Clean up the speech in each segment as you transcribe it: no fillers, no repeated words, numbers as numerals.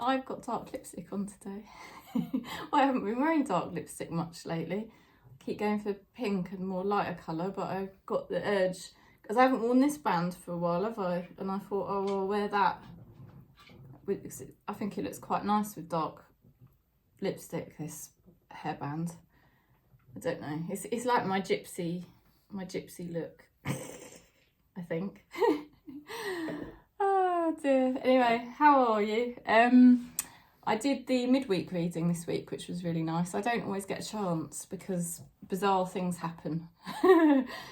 I've got dark lipstick on today. I haven't been wearing dark lipstick much lately. I keep going for pink and more lighter colour, but I've got the urge, because I haven't worn this band for a while, have I? And I thought, oh, I'll wear that. I think it looks quite nice with dark lipstick, this hairband. I don't know. It's like my gypsy look, I think. Oh dear. Anyway, how are you? I did the midweek reading this week, which was really nice. I don't always get a chance because bizarre things happen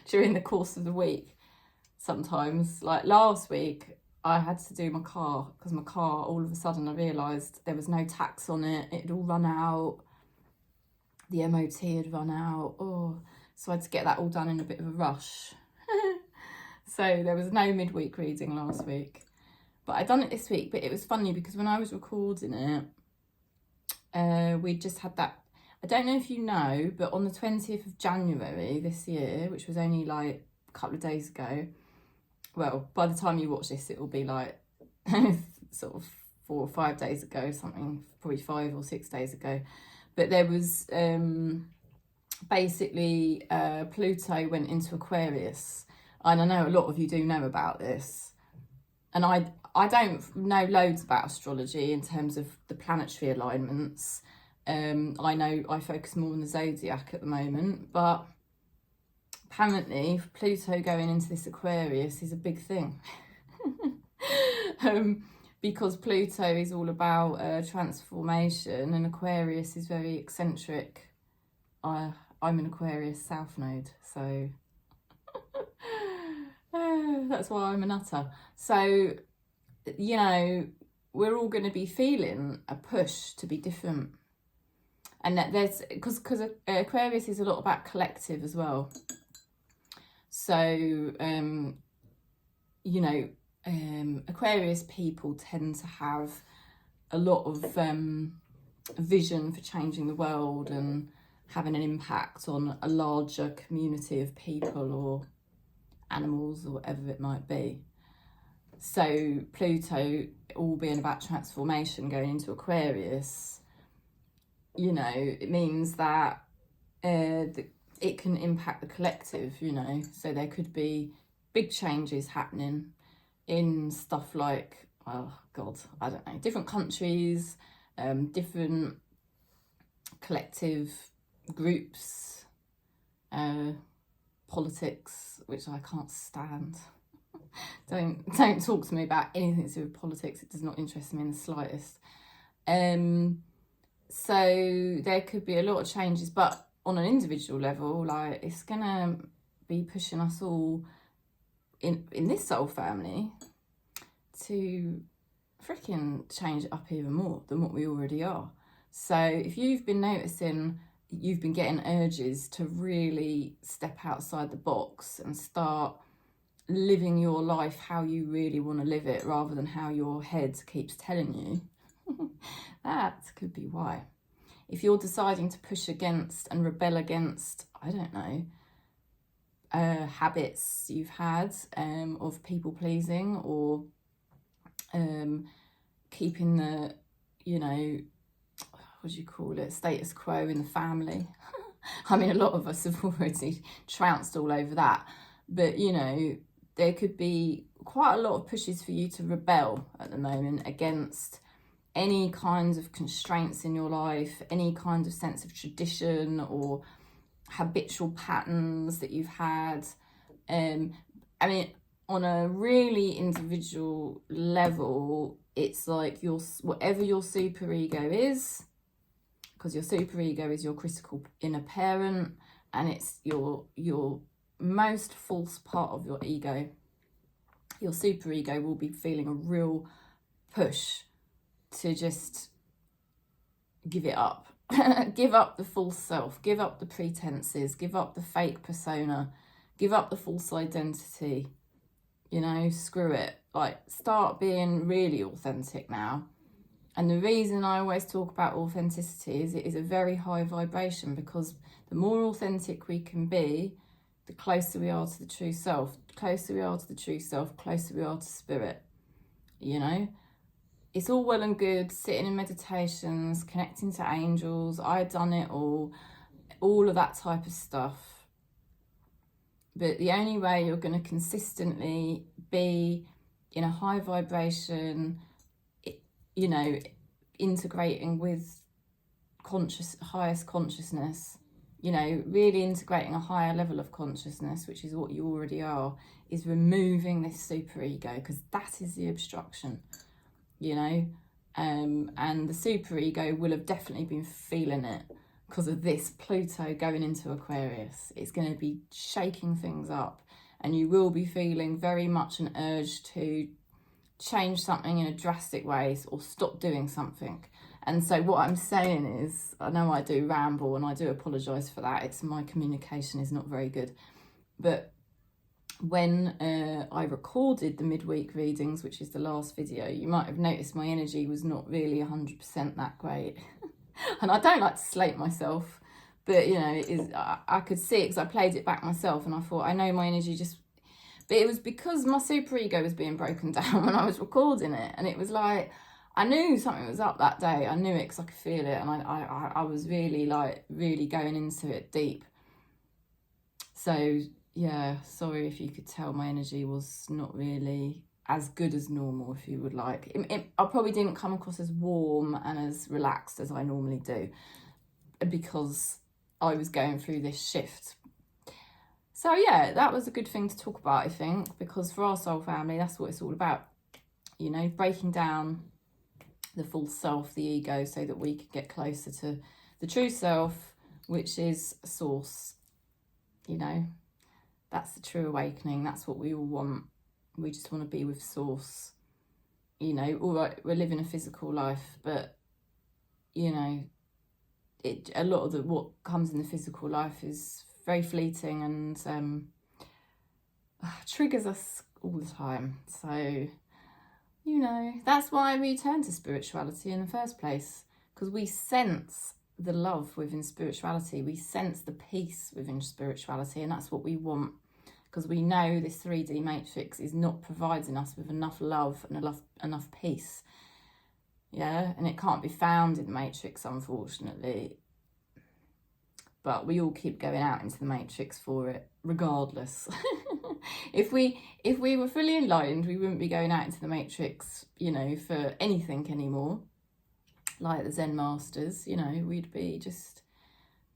during the course of the week. Sometimes, like last week, I had to do my car because my car, all of a sudden I realised there was no tax on it. It had all run out. The MOT had run out. Oh, so I had to get that all done in a bit of a rush. So there was no midweek reading last week. But I'd done it this week, but it was funny because when I was recording it, we just had that, I don't know if you know, but on the 20th of January this year, which was only like a couple of days ago, well, by the time you watch this, it will be like sort of 4 or 5 days ago, something, probably 5 or 6 days ago. But there was basically Pluto went into Aquarius. And I know a lot of you do know about this. And I don't know loads about astrology in terms of the planetary alignments. I know I focus more on the zodiac at the moment, but apparently Pluto going into this Aquarius is a big thing. Because Pluto is all about transformation and Aquarius is very eccentric. I'm an Aquarius South Node, so that's why I'm a nutter. So, you know, we're all going to be feeling a push to be different. And that there's, because Aquarius is a lot about collective as well. So, you know, Aquarius people tend to have a lot of vision for changing the world and having an impact on a larger community of people or animals or whatever it might be. So Pluto all being about transformation going into Aquarius, you know, it means that it can impact the collective, you know. So there could be big changes happening in stuff like, oh God, I don't know, different countries, different collective groups, politics, which I can't stand. Don't talk to me about anything to do with politics. It does not interest me in the slightest. So there could be a lot of changes, but on an individual level, like it's gonna be pushing us all in this soul family to freaking change it up even more than what we already are. So if you've been noticing, you've been getting urges to really step outside the box and start living your life how you really want to live it rather than how your head keeps telling you, that could be why. If you're deciding to push against and rebel against, I don't know, habits you've had of people pleasing or keeping the, you know, what do you call it, status quo in the family. I mean, a lot of us have already trounced all over that, but you know, there could be quite a lot of pushes for you to rebel at the moment against any kinds of constraints in your life, any kind of sense of tradition or habitual patterns that you've had. I mean, on a really individual level, it's like whatever your superego is, because your superego is your critical inner parent, and it's your most false part of your ego. Your superego will be feeling a real push to just give it up. Give up the false self, give up the pretenses, give up the fake persona, give up the false identity, you know, screw it. Like, start being really authentic now. And the reason I always talk about authenticity is it is a very high vibration, because the more authentic we can be, the closer we are to the true self. The closer we are to the true self, closer we are to spirit, you know? it's all well and good sitting in meditations, connecting to angels. I'd done it all of that type of stuff. But the only way you're going to consistently be in a high vibration, you know, integrating with highest consciousness, you know, really integrating a higher level of consciousness, which is what you already are, is removing this super ego, because that is the obstruction, you know. And the super ego will have definitely been feeling it because of this Pluto going into Aquarius. It's going to be shaking things up, and you will be feeling very much an urge to change something in a drastic way or stop doing something. And so what I'm saying is, I know I do ramble and I do apologise for that. It's my communication is not very good. But when I recorded the midweek readings, which is the last video, you might have noticed my energy was not really 100% that great. And I don't like to slate myself, but you know, I could see it because I played it back myself, and I thought, I know my energy just... But it was because my super ego was being broken down when I was recording it, and it was like, I knew something was up that day. I knew it because I could feel it, and I was really really going into it deep. So yeah, sorry if you could tell my energy was not really as good as normal, if you would like. I probably didn't come across as warm and as relaxed as I normally do, because I was going through this shift. So yeah, that was a good thing to talk about, I think, because for our soul family, that's what it's all about. You know, breaking down the false self, the ego, so that we could get closer to the true self, which is source. You know, that's the true awakening. That's what we all want. We just want to be with source. You know, all right, we're living a physical life, but you know, a lot of what comes in the physical life is very fleeting and triggers us all the time. So, you know, that's why we turn to spirituality in the first place, because we sense the love within spirituality. We sense the peace within spirituality, and that's what we want, because we know this 3D matrix is not providing us with enough love and enough peace. Yeah, and it can't be found in the matrix, unfortunately. But we all keep going out into the matrix for it, regardless. If we were fully enlightened, we wouldn't be going out into the matrix, you know, for anything anymore. Like the Zen masters, you know, we'd be just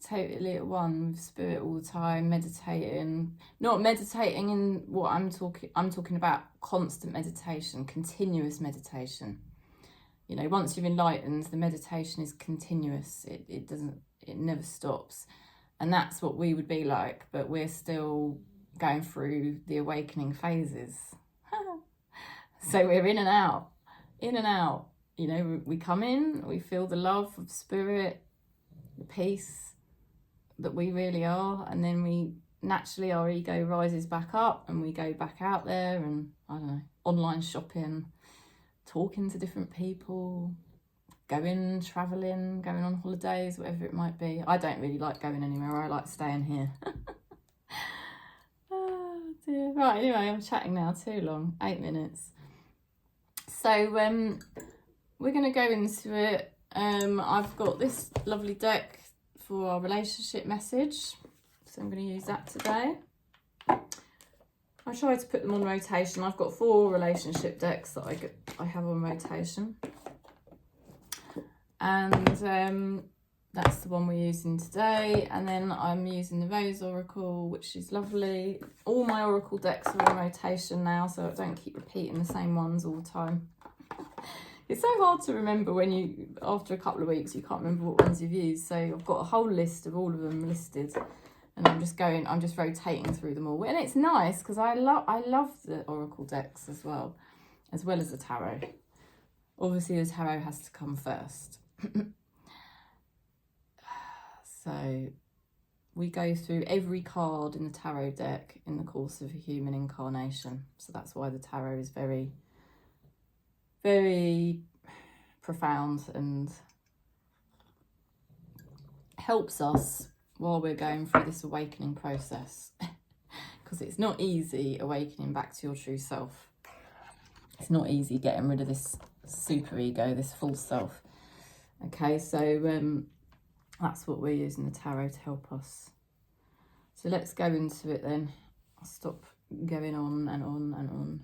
totally at one with spirit all the time, meditating. Not meditating in what I'm talking about constant meditation, continuous meditation. You know, once you're enlightened, the meditation is continuous. It never stops. And that's what we would be like, but we're still going through the awakening phases. So we're in and out. You know, we come in, we feel the love of spirit, the peace that we really are, and then we naturally, our ego rises back up and we go back out there and, I don't know, online shopping, talking to different people, travelling, going on holidays, whatever it might be. I don't really like going anywhere. I like staying here. Oh dear. Right, anyway, I'm chatting now too long, 8 minutes. So we're going to go into it. I've got this lovely deck for our relationship message, so I'm going to use that today. I try to put them on rotation. I've got 4 relationship decks that I have on rotation. And that's the one we're using today. And then I'm using the Rose Oracle, which is lovely. All my Oracle decks are on rotation now, so I don't keep repeating the same ones all the time. It's so hard to remember when after a couple of weeks, you can't remember what ones you've used. So I've got a whole list of all of them listed. And I'm just rotating through them all. And it's nice because I love the Oracle decks as well as the tarot. Obviously the tarot has to come first. So we go through every card in the tarot deck in the course of a human incarnation. So that's why the tarot is very, very profound and helps us while we're going through this awakening process. Because it's not easy awakening back to your true self. It's not easy getting rid of this super ego, this false self. Okay, so that's what we're using the tarot to help us. So let's go into it then. I'll stop going on and on and on.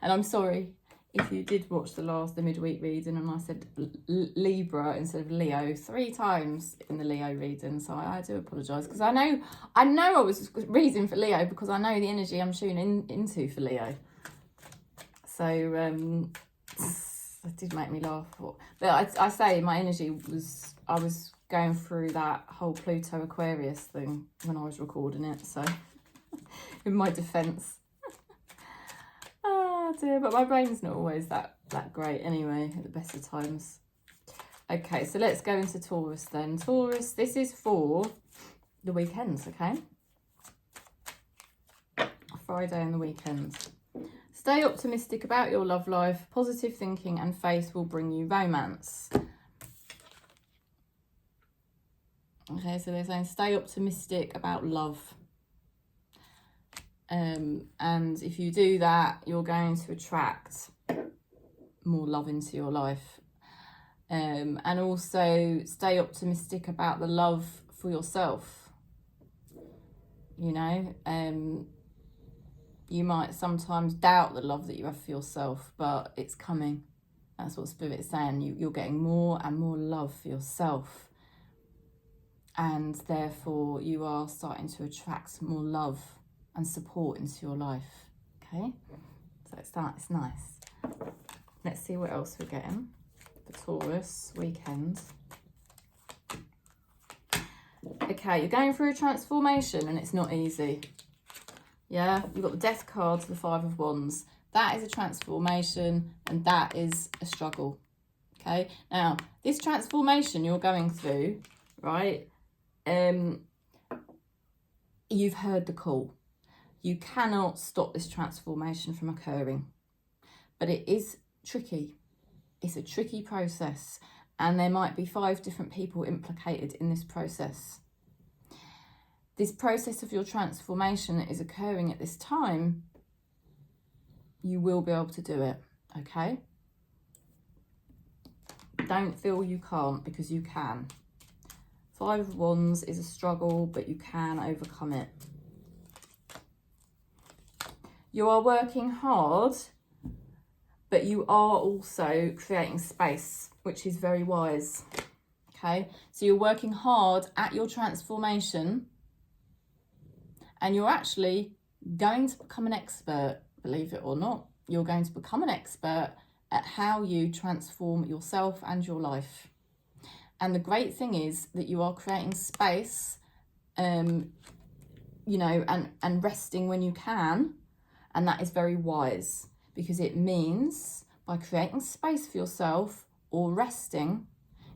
And I'm sorry if you did watch the midweek reading and I said Libra instead of Leo 3 times in the Leo reading, so I do apologise, because I know I was reading for Leo because I know the energy I'm tuning into for Leo. So that did make me laugh. But I say my energy was, I was going through that whole Pluto Aquarius thing when I was recording it, so in my defence. Oh dear, but my brain's not always that great anyway at the best of times. Okay, so let's go into Taurus then. Taurus, this is for the weekends, okay? Friday and the weekends. Stay optimistic about your love life. Positive thinking and faith will bring you romance. Okay, so they're saying stay optimistic about love. And if you do that, you're going to attract more love into your life. And also stay optimistic about the love for yourself. You know, you might sometimes doubt the love that you have for yourself, but it's coming. That's what Spirit's saying. You're getting more and more love for yourself. And therefore you are starting to attract more love and support into your life. Okay, so it's nice. Let's see what else we're getting for Taurus weekend. Okay, you're going through a transformation and it's not easy. Yeah, you've got the Death card to the 5 of Wands. That is a transformation and that is a struggle. Okay, now this transformation you're going through, right? You've heard the call. You cannot stop this transformation from occurring, but it is tricky. It's a tricky process, and there might be 5 different people implicated in this process. This process of your transformation that is occurring at this time, you will be able to do it, okay? Don't feel you can't, because you can. 5 of Wands is a struggle, but you can overcome it. You are working hard, but you are also creating space, which is very wise, okay? So you're working hard at your transformation, and you're actually going to become an expert, believe it or not. You're going to become an expert at how you transform yourself and your life. And the great thing is that you are creating space, you know, and resting when you can. And that is very wise, because it means by creating space for yourself or resting,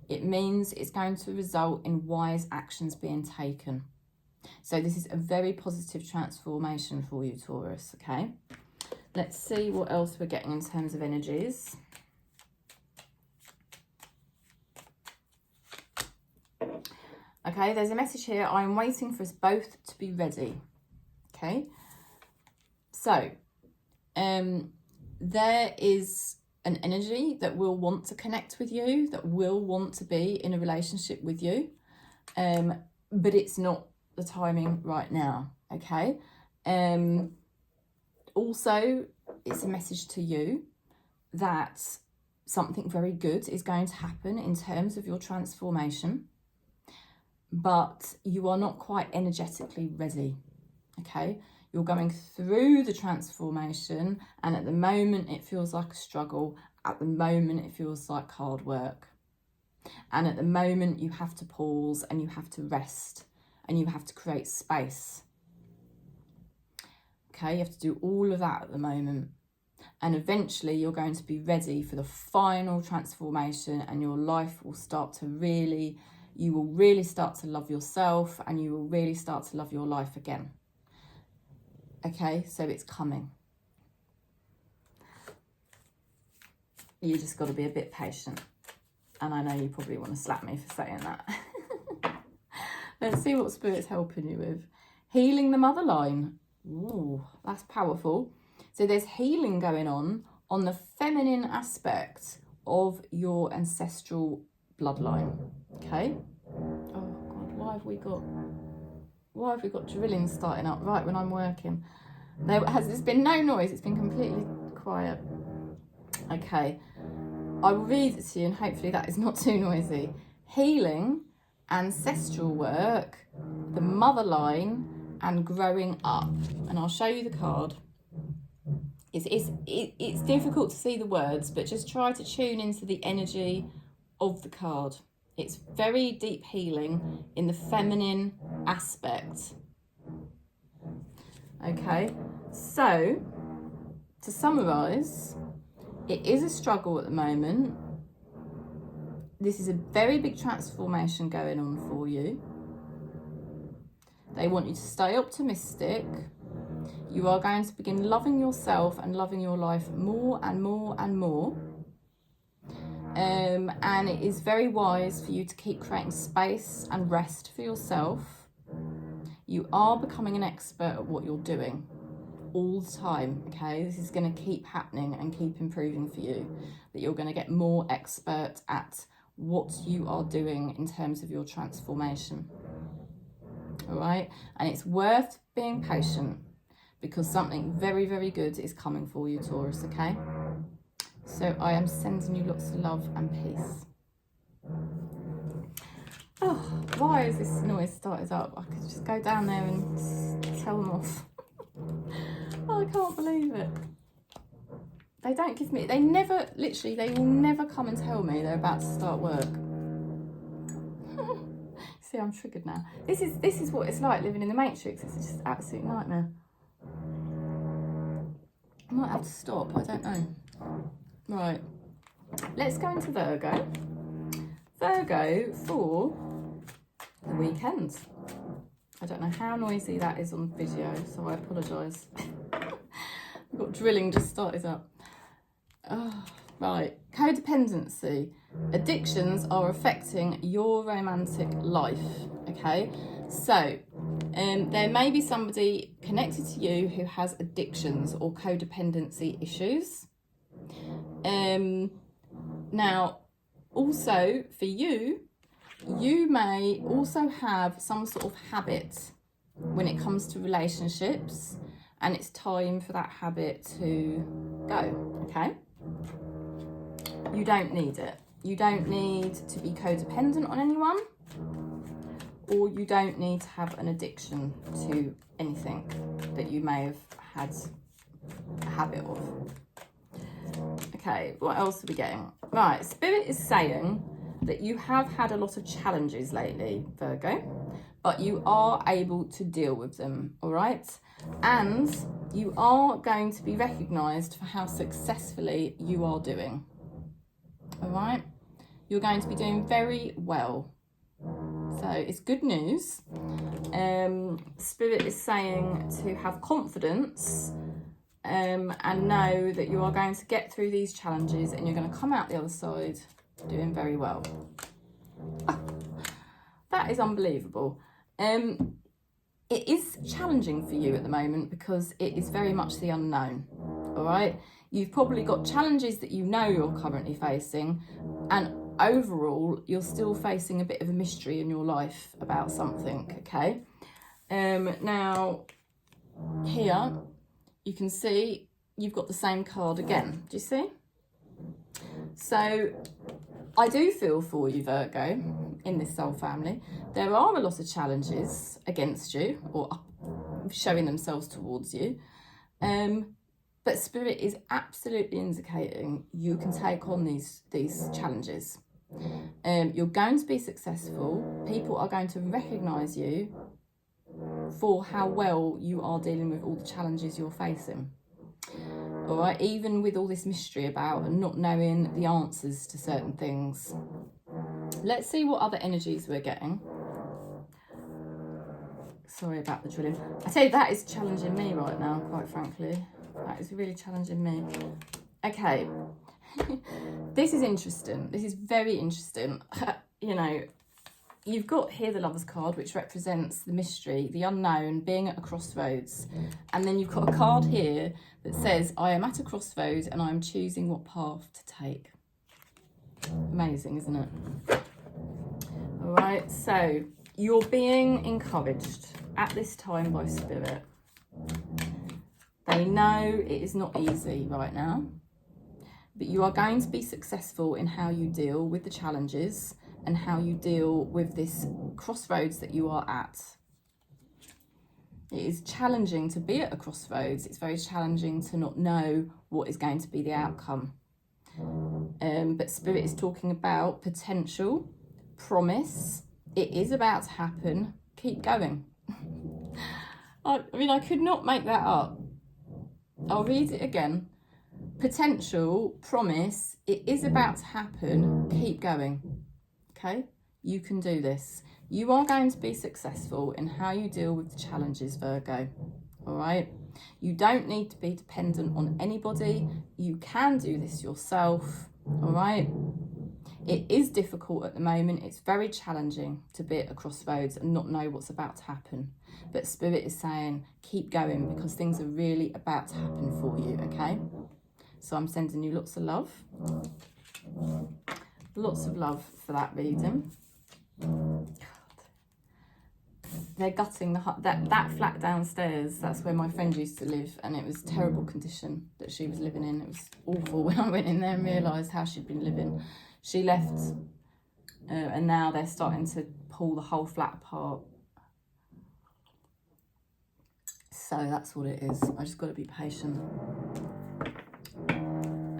it means it's going to result in wise actions being taken. So this is a very positive transformation for you, Taurus, okay? Let's see what else we're getting in terms of energies. Okay, there's a message here. I'm waiting for us both to be ready. Okay. So, there is an energy that will want to connect with you, that will want to be in a relationship with you, but it's not the timing right now, okay? Also, it's a message to you that something very good is going to happen in terms of your transformation, but you are not quite energetically ready, okay? You're going through the transformation, and at the moment it feels like a struggle. At the moment it feels like hard work. And at the moment you have to pause and you have to rest and you have to create space. Okay, you have to do all of that at the moment. And eventually you're going to be ready for the final transformation, and your life will start to really, you will really start to love yourself, and you will really start to love your life again. Okay, so it's coming. You just got to be a bit patient. And I know you probably want to slap me for saying that. Let's see what Spirit's helping you with. Healing the mother line. Ooh, that's powerful. So there's healing going on on the feminine aspect of your ancestral bloodline, okay? Oh God, why have we got drilling starting up right when I'm working? There's been no noise, it's been completely quiet. Okay, I will read it to you and hopefully that is not too noisy. Healing, ancestral work, the mother line, and growing up. And I'll show you the card. It's difficult to see the words, but just try to tune into the energy of the card. It's very deep healing in the feminine aspect. Okay, so to summarise, it is a struggle at the moment. This is a very big transformation going on for you. They want you to stay optimistic. You are going to begin loving yourself and loving your life more and more and more. And it is very wise for you to keep creating space and rest for yourself. You are becoming an expert at what you're doing all the time, okay? This is going to keep happening and keep improving for you. That you're going to get more expert at what you are doing in terms of your transformation. All right? And it's worth being patient because something very, very good is coming for you, Taurus, okay? So I am sending you lots of love and peace. Oh, why is this noise started up? I could just go down there and tell them off. Oh, I can't believe it. They don't give me, they never, literally, they will never come and tell me they're about to start work. See, I'm triggered now. This is what it's like living in the Matrix. It's just an absolute nightmare. I might have to stop, I don't know. Right, let's go into Virgo. Virgo for the weekend. I don't know how noisy that is on video, so I apologise. We've got drilling just started up. Oh, right, codependency. Addictions are affecting your romantic life, okay? So, there may be somebody connected to you who has addictions or codependency issues. Now, also for you, you may also have some sort of habit when it comes to relationships, and it's time for that habit to go, okay? You don't need it. You don't need to be codependent on anyone, or you don't need to have an addiction to anything that you may have had a habit of. Okay, what else are we getting? Right, Spirit is saying that you have had a lot of challenges lately, Virgo, but you are able to deal with them, all right? And you are going to be recognised for how successfully you are doing, all right? You're going to be doing very well. So it's good news. Spirit is saying to have confidence and know that you are going to get through these challenges and you're going to come out the other side doing very well. Oh, that is unbelievable. It is challenging for you at the moment because it is very much the unknown, all right? You've probably got challenges that you know you're currently facing, and overall you're still facing a bit of a mystery in your life about something, okay? Now, here you can see you've got the same card again. Do you see? So I do feel for you, Virgo, in this soul family. There are a lot of challenges against you or showing themselves towards you. But Spirit is absolutely indicating you can take on these challenges. You're going to be successful. People are going to recognise you for how well you are dealing with all the challenges you're facing. All right, even with all this mystery about not knowing the answers to certain things. Let's see what other energies we're getting. Sorry about the drilling. I tell you, that is challenging me right now, quite frankly. That is really challenging me. Okay, this is interesting. This is very interesting. You know, you've got here the Lovers card, which represents the mystery, the unknown, being at a crossroads. And then you've got a card here that says, I am at a crossroads and I'm choosing what path to take. Amazing, isn't it? All right, so you're being encouraged at this time by Spirit. They know it is not easy right now, but you are going to be successful in how you deal with the challenges and how you deal with this crossroads that you are at. It is challenging to be at a crossroads. It's very challenging to not know what is going to be the outcome. But Spirit is talking about potential, promise. It is about to happen. Keep going. I mean, I could not make that up. I'll read it again. Potential, promise. It is about to happen. Keep going. Okay? You can do this. You are going to be successful in how you deal with the challenges, Virgo. All right? You don't need to be dependent on anybody. You can do this yourself. All right? It is difficult at the moment. It's very challenging to be at a crossroads and not know what's about to happen. But Spirit is saying, keep going, because things are really about to happen for you, okay? So I'm sending you lots of love. Lots of love for that reading. They're gutting that flat downstairs. That's where my friend used to live, and it was a terrible condition that she was living in. It was awful when I went in there and realised how she'd been living. She left, and now they're starting to pull the whole flat apart. So that's what it is. I just got to be patient.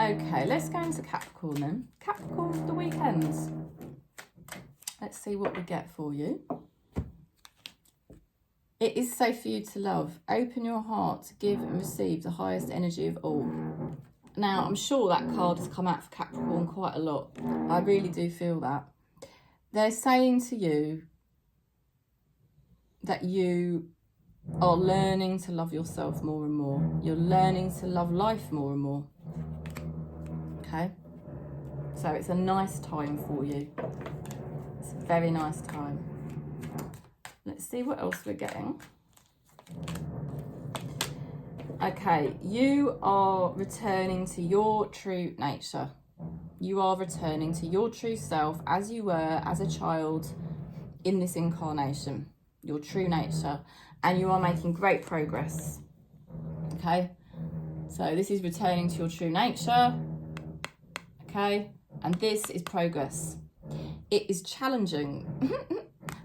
Okay, let's go into Capricorn then. Capricorn for the weekends. Let's see what we get for you. It is safe for you to love. Open your heart to give and receive the highest energy of all. Now, I'm sure that card has come out for Capricorn quite a lot. I really do feel that. They're saying to you that you are learning to love yourself more and more. You're learning to love life more and more. Okay? So it's a nice time for you. It's a very nice time. Let's see what else we're getting. Okay, you are returning to your true nature. You are returning to your true self as you were as a child in this incarnation. Your true nature. And you are making great progress. Okay? So this is returning to your true nature. Okay? And this is progress. It is challenging.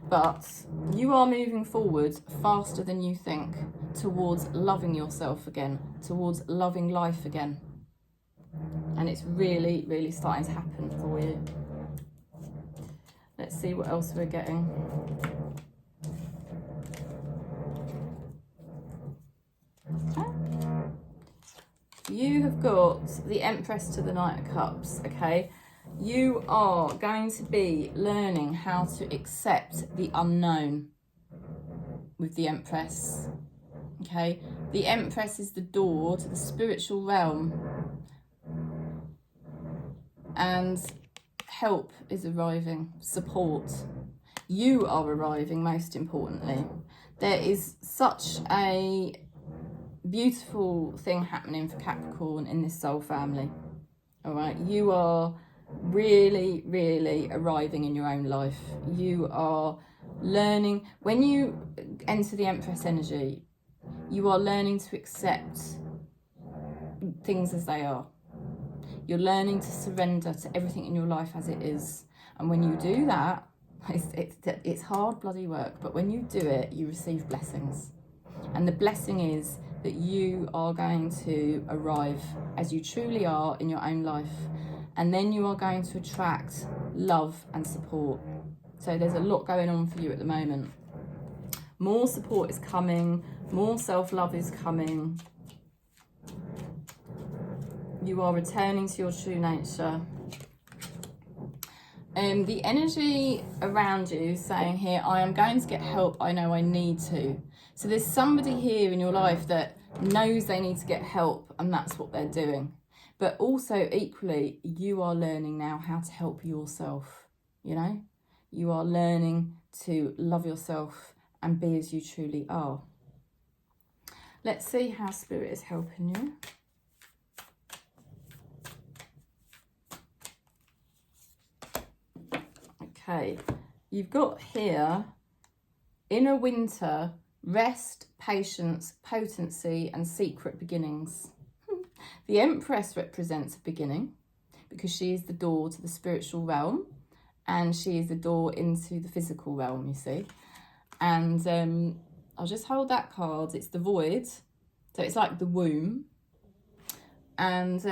But you are moving forward faster than you think towards loving yourself again, towards loving life again. And it's really, really starting to happen for you. Let's see what else we're getting. Okay. You have got the Empress to the Knight of Cups, okay? You are going to be learning how to accept the unknown with the Empress, okay? The Empress is the door to the spiritual realm, and help is arriving, support. You are arriving, most importantly. There is such a beautiful thing happening for Capricorn in this soul family, all right? You are really, really arriving in your own life. You are learning. When you enter the Empress energy, you are learning to accept things as they are. You're learning to surrender to everything in your life as it is. And when you do that, it's hard bloody work, but when you do it, you receive blessings. And the blessing is that you are going to arrive as you truly are in your own life. And then you are going to attract love and support. So there's a lot going on for you at the moment. More support is coming. More self-love is coming. You are returning to your true nature. The energy around you saying here, I am going to get help. I know I need to. So there's somebody here in your life that knows they need to get help, and that's what they're doing. But also equally, you are learning now how to help yourself, you know? You are learning to love yourself and be as you truly are. Let's see how Spirit is helping you. Okay, you've got here, inner winter, rest, patience, potency, and secret beginnings. The Empress represents a beginning because she is the door to the spiritual realm and she is the door into the physical realm, you see. And I'll just hold that card. It's the Void, so it's like the womb. And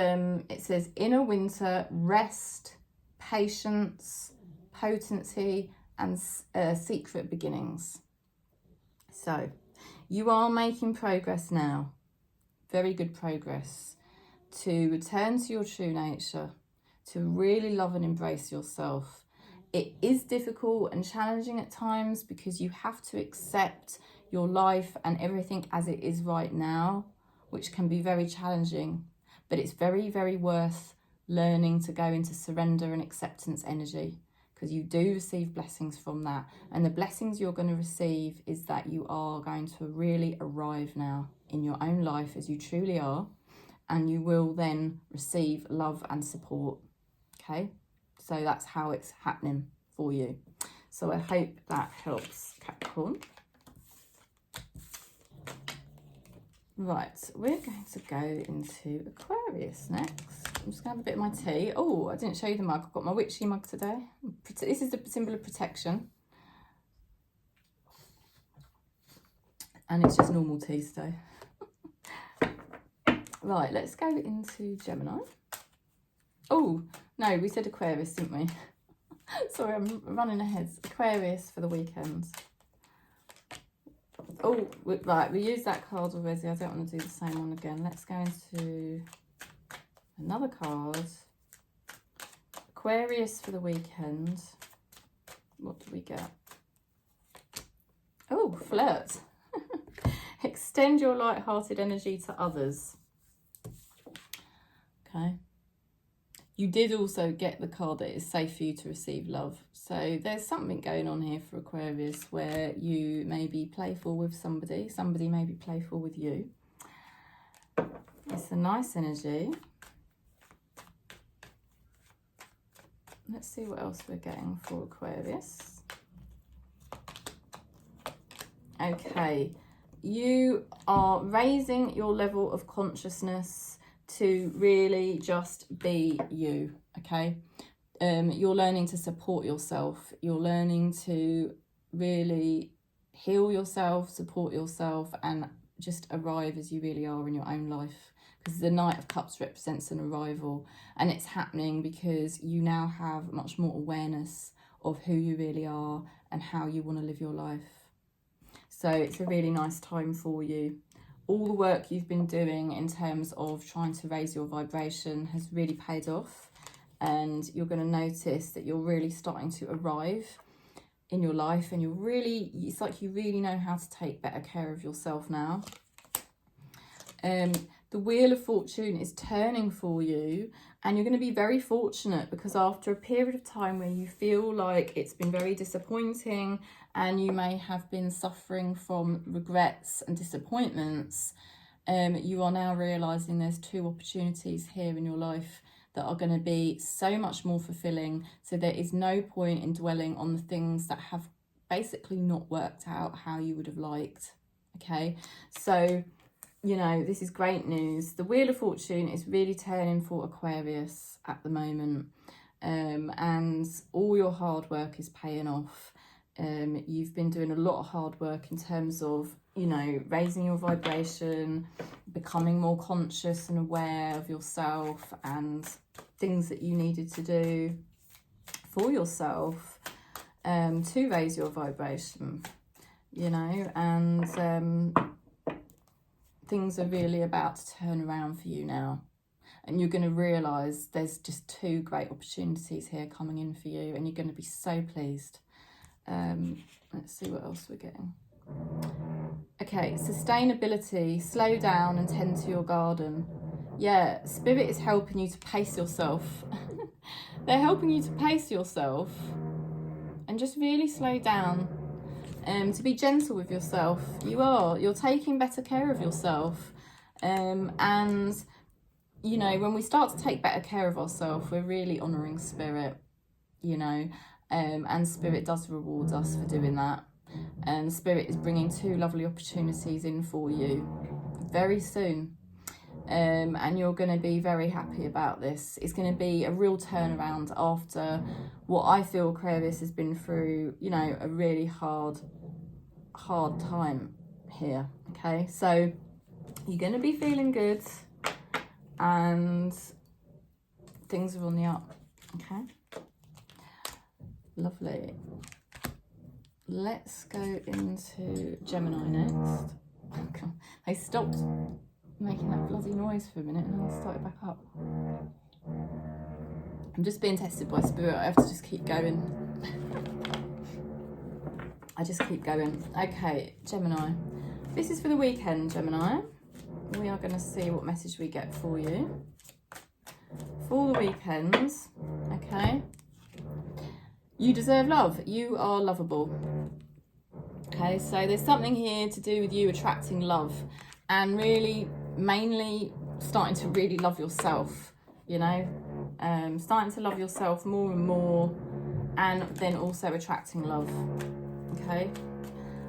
it says inner winter, rest, patience, potency, and secret beginnings. So you are making progress now, very good progress, to return to your true nature, to really love and embrace yourself. It is difficult and challenging at times because you have to accept your life and everything as it is right now, which can be very challenging, but it's very, very worth learning to go into surrender and acceptance energy, because you do receive blessings from that. And the blessings you're going to receive is that you are going to really arrive now in your own life as you truly are, and you will then receive love and support. Okay, so that's how it's happening for you. So I hope that helps, Capricorn. Right, we're going to go into Aquarius next. I'm just going to have a bit of my tea. Oh, I didn't show you the mug. I've got my witchy mug today. This is the symbol of protection. And it's just normal tea today. Right, let's go into Gemini. Oh, no, we said Aquarius, didn't we? Sorry, I'm running ahead. Aquarius for the weekend. Oh, right, we used that card already. I don't want to do the same one again. Let's go into another card. Aquarius for the weekend. What do we get? Oh, flirt. Extend your light-hearted energy to others. Okay. You did also get the card that it's safe for you to receive love. So there's something going on here for Aquarius where you may be playful with somebody. Somebody may be playful with you. It's a nice energy. Let's see what else we're getting for Aquarius. Okay. You are raising your level of consciousness to really just be you, okay? You're learning to support yourself. You're learning to really heal yourself, support yourself, and just arrive as you really are in your own life. Because the Knight of Cups represents an arrival, and it's happening because you now have much more awareness of who you really are and how you want to live your life. So it's a really nice time for you. All the work you've been doing in terms of trying to raise your vibration has really paid off, and you're going to notice that you're really starting to arrive in your life, and it's like you really know how to take better care of yourself now. The Wheel of Fortune is turning for you, and you're going to be very fortunate because after a period of time where you feel like it's been very disappointing and you may have been suffering from regrets and disappointments, you are now realising there's two opportunities here in your life that are going to be so much more fulfilling. So there is no point in dwelling on the things that have basically not worked out how you would have liked. Okay, so you know, this is great news. The Wheel of Fortune is really turning for Aquarius at the moment, and all your hard work is paying off. You've been doing a lot of hard work in terms of, you know, raising your vibration, becoming more conscious and aware of yourself and things that you needed to do for yourself to raise your vibration, you know, and things are really about to turn around for you now. And you're going to realise there's just two great opportunities here coming in for you, and you're going to be so pleased. Let's see what else we're getting. Okay, sustainability, slow down and tend to your garden. Yeah, Spirit is helping you to pace yourself. They're helping you to pace yourself and just really slow down. To be gentle with yourself. You're taking better care of yourself. And, you know, when we start to take better care of ourselves, we're really honouring spirit, you know, and spirit does reward us for doing that. And spirit is bringing 2 lovely opportunities in for you very soon. And you're going to be very happy about this. It's going to be a real turnaround after what I feel Aquarius has been through, you know, a really hard time here. Okay, so you're going to be feeling good and things are on the up. Okay, lovely. Let's go into Gemini next. Oh God, they stopped making that bloody noise for a minute and then they started back up. I'm just being tested by spirit. I have to just keep going. I just keep going. Okay, Gemini. This is for the weekend, Gemini. We are going to see what message we get for you. For the weekend, okay. You deserve love. You are lovable. Okay, so there's something here to do with you attracting love and really, mainly starting to really love yourself, you know. Starting to love yourself more and more, and then also attracting love. Okay,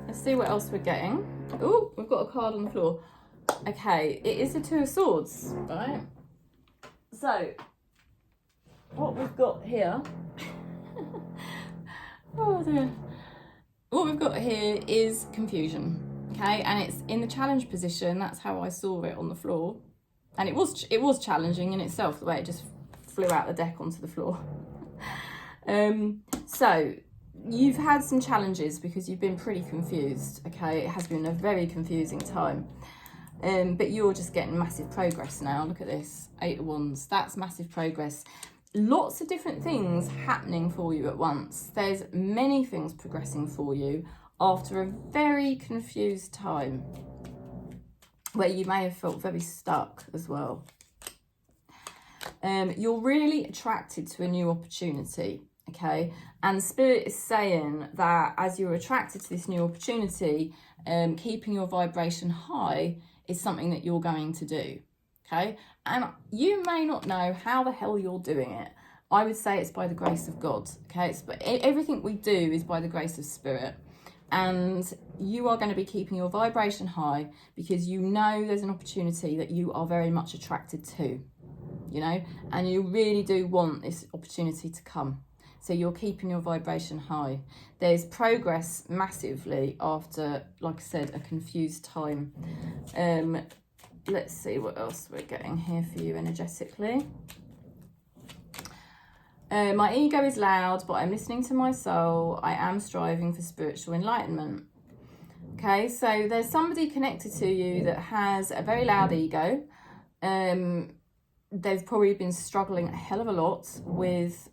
let's see what else we're getting. Oh, we've got a card on the floor. Okay, it is the 2 of Swords, right? So, what we've got here... oh dear. What we've got here is confusion, okay? And it's in the challenge position. That's how I saw it on the floor. And it was challenging in itself, the way it just flew out the deck onto the floor. So... you've had some challenges because you've been pretty confused, okay? It has been a very confusing time. But you're just getting massive progress now. Look at this, 8 of Wands. That's massive progress. Lots of different things happening for you at once. There's many things progressing for you after a very confused time where you may have felt very stuck as well. You're really attracted to a new opportunity. Okay, and Spirit is saying that as you're attracted to this new opportunity, keeping your vibration high is something that you're going to do. Okay, and you may not know how the hell you're doing it. I would say it's by the grace of God. Okay, everything we do is by the grace of Spirit, and you are going to be keeping your vibration high because you know there's an opportunity that you are very much attracted to, you know, and you really do want this opportunity to come. So you're keeping your vibration high. There's progress massively after, like I said, a confused time. Let's see what else we're getting here for you energetically. My ego is loud, but I'm listening to my soul. I am striving for spiritual enlightenment. Okay, so there's somebody connected to you that has a very loud ego. They've probably been struggling a hell of a lot with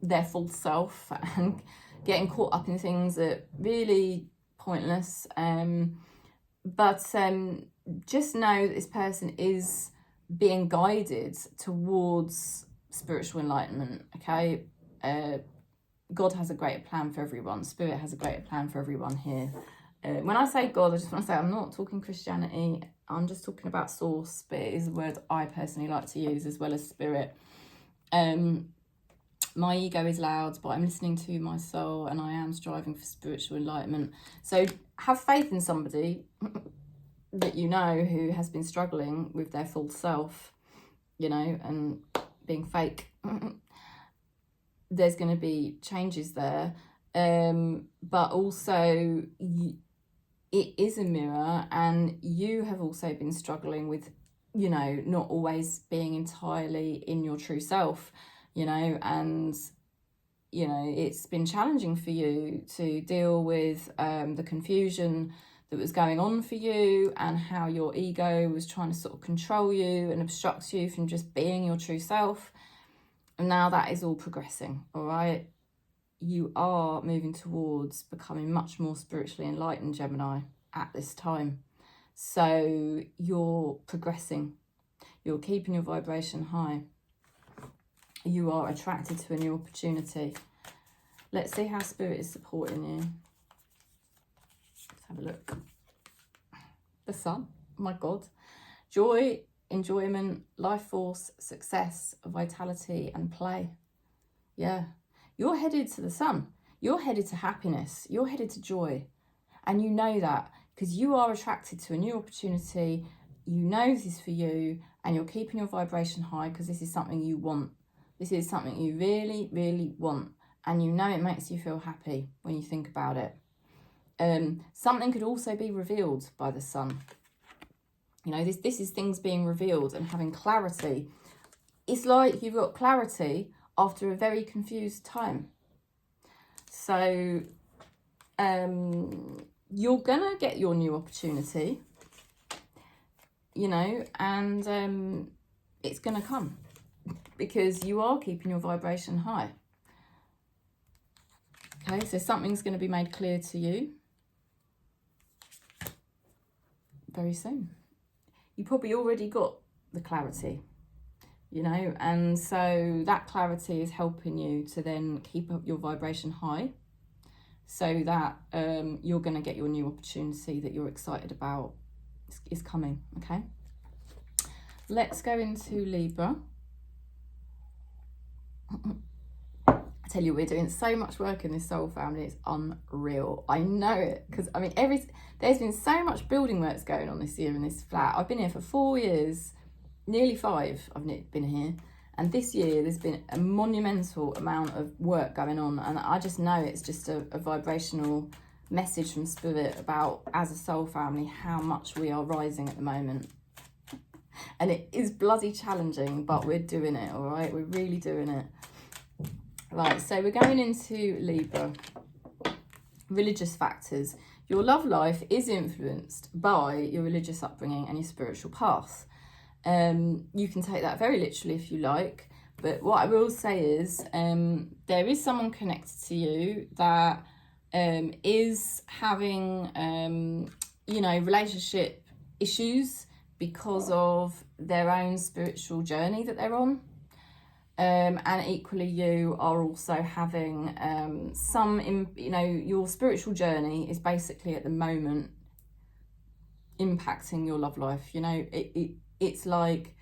their false self and getting caught up in things that really pointless. But just know that this person is being guided towards spiritual enlightenment. Okay, God has a greater plan for everyone. Spirit has a greater plan for everyone here. When I say God, I just want to say I'm not talking Christianity. I'm just talking about source, but it is a word I personally like to use as well as spirit. My ego is loud, but I'm listening to my soul and I am striving for spiritual enlightenment. So have faith in somebody that you know who has been struggling with their full self, you know, and being fake. There's going to be changes there. But also it is a mirror, and you have also been struggling with, you know, not always being entirely in your true self. You know, and, you know, it's been challenging for you to deal with the confusion that was going on for you and how your ego was trying to sort of control you and obstruct you from just being your true self. And now that is all progressing, all right? You are moving towards becoming much more spiritually enlightened, Gemini, at this time. So you're progressing. You're keeping your vibration high. You are attracted to a new opportunity. Let's see how Spirit is supporting you. Let's have a look. The Sun, oh my God. Joy, enjoyment, life force, success, vitality and play. Yeah, you're headed to the Sun. You're headed to happiness. You're headed to joy. And you know that because you are attracted to a new opportunity. You know this is for you and you're keeping your vibration high because this is something you want. This is something you really, really want. And you know it makes you feel happy when you think about it. Something could also be revealed by the Sun. You know, this is things being revealed and having clarity. It's like you've got clarity after a very confused time. So you're gonna get your new opportunity, you know, and it's gonna come because you are keeping your vibration high. Okay, so something's going to be made clear to you very soon. You probably already got the clarity, you know, and so that clarity is helping you to then keep up your vibration high so that you're going to get your new opportunity that you're excited about is coming, okay? Let's go into Libra. I tell you, we're doing so much work in this soul family, it's unreal. I know it, because I mean there's been so much building works going on this year in this flat. I've been here for 4 years, nearly 5 I've been here, and this year there's been a monumental amount of work going on, and I just know it's just a vibrational message from Spirit about, as a soul family, how much we are rising at the moment. And it is bloody challenging, but we're doing it, all right? We're really doing it. Right, so we're going into Libra. Religious factors. Your love life is influenced by your religious upbringing and your spiritual path. You can take that very literally if you like, but what I will say is there is someone connected to you that is having, you know, relationship issues because of their own spiritual journey that they're on. And equally you are also having you know, your spiritual journey is basically at the moment impacting your love life. You know, it's like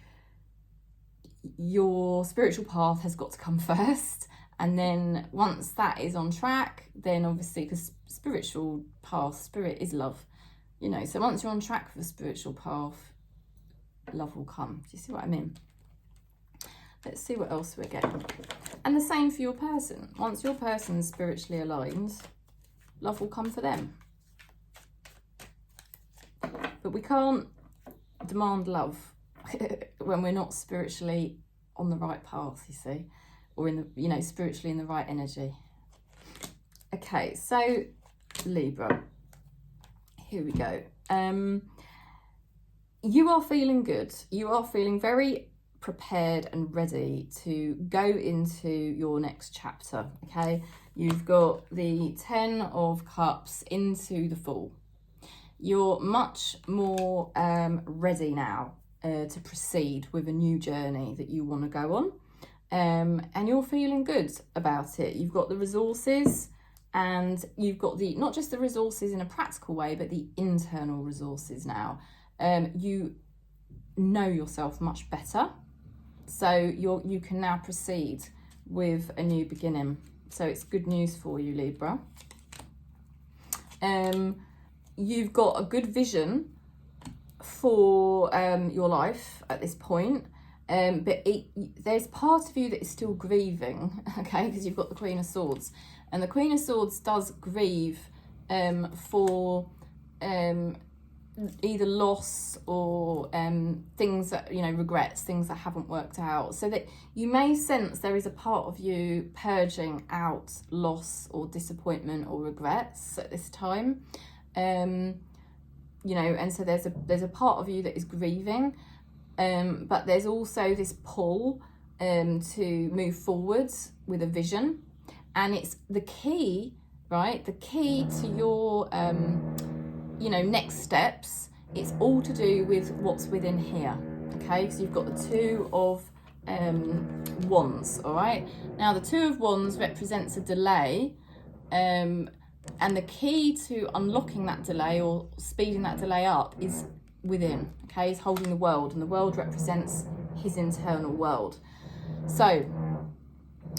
your spiritual path has got to come first, and then once that is on track, then obviously, because spiritual path, spirit is love, you know, so once you're on track for the spiritual path, love will come. Do you see what I mean? Let's see what else we're getting. And the same for your person. Once your person's spiritually aligned, love will come for them. But we can't demand love when we're not spiritually on the right path, you see, or in the, you know, spiritually in the right energy. Okay, so Libra, here we go. You are feeling good. You are feeling very prepared and ready to go into your next chapter, okay? You've got the 10 of Cups into the Fool. You're much more ready now to proceed with a new journey that you want to go on, and you're feeling good about it. You've got the resources, and you've got the, not just the resources in a practical way, but the internal resources now. You know yourself much better, so you can now proceed with a new beginning. So it's good news for you, Libra. You've got a good vision for your life at this point, but there's part of you that is still grieving, okay, because you've got the Queen of Swords, and the Queen of Swords does grieve for either loss or things that, you know, regrets, things that haven't worked out, so that you may sense there is a part of you purging out loss or disappointment or regrets at this time. You know, and so there's a part of you that is grieving, but there's also this pull to move forwards with a vision, and it's the key, right? The key to your you know, next steps. It's all to do with what's within here, okay? So you've got the 2 of Wands, all right? Now, the Two of Wands represents a delay, and the key to unlocking that delay or speeding that delay up is within, okay? He's holding the world, and the world represents his internal world. So,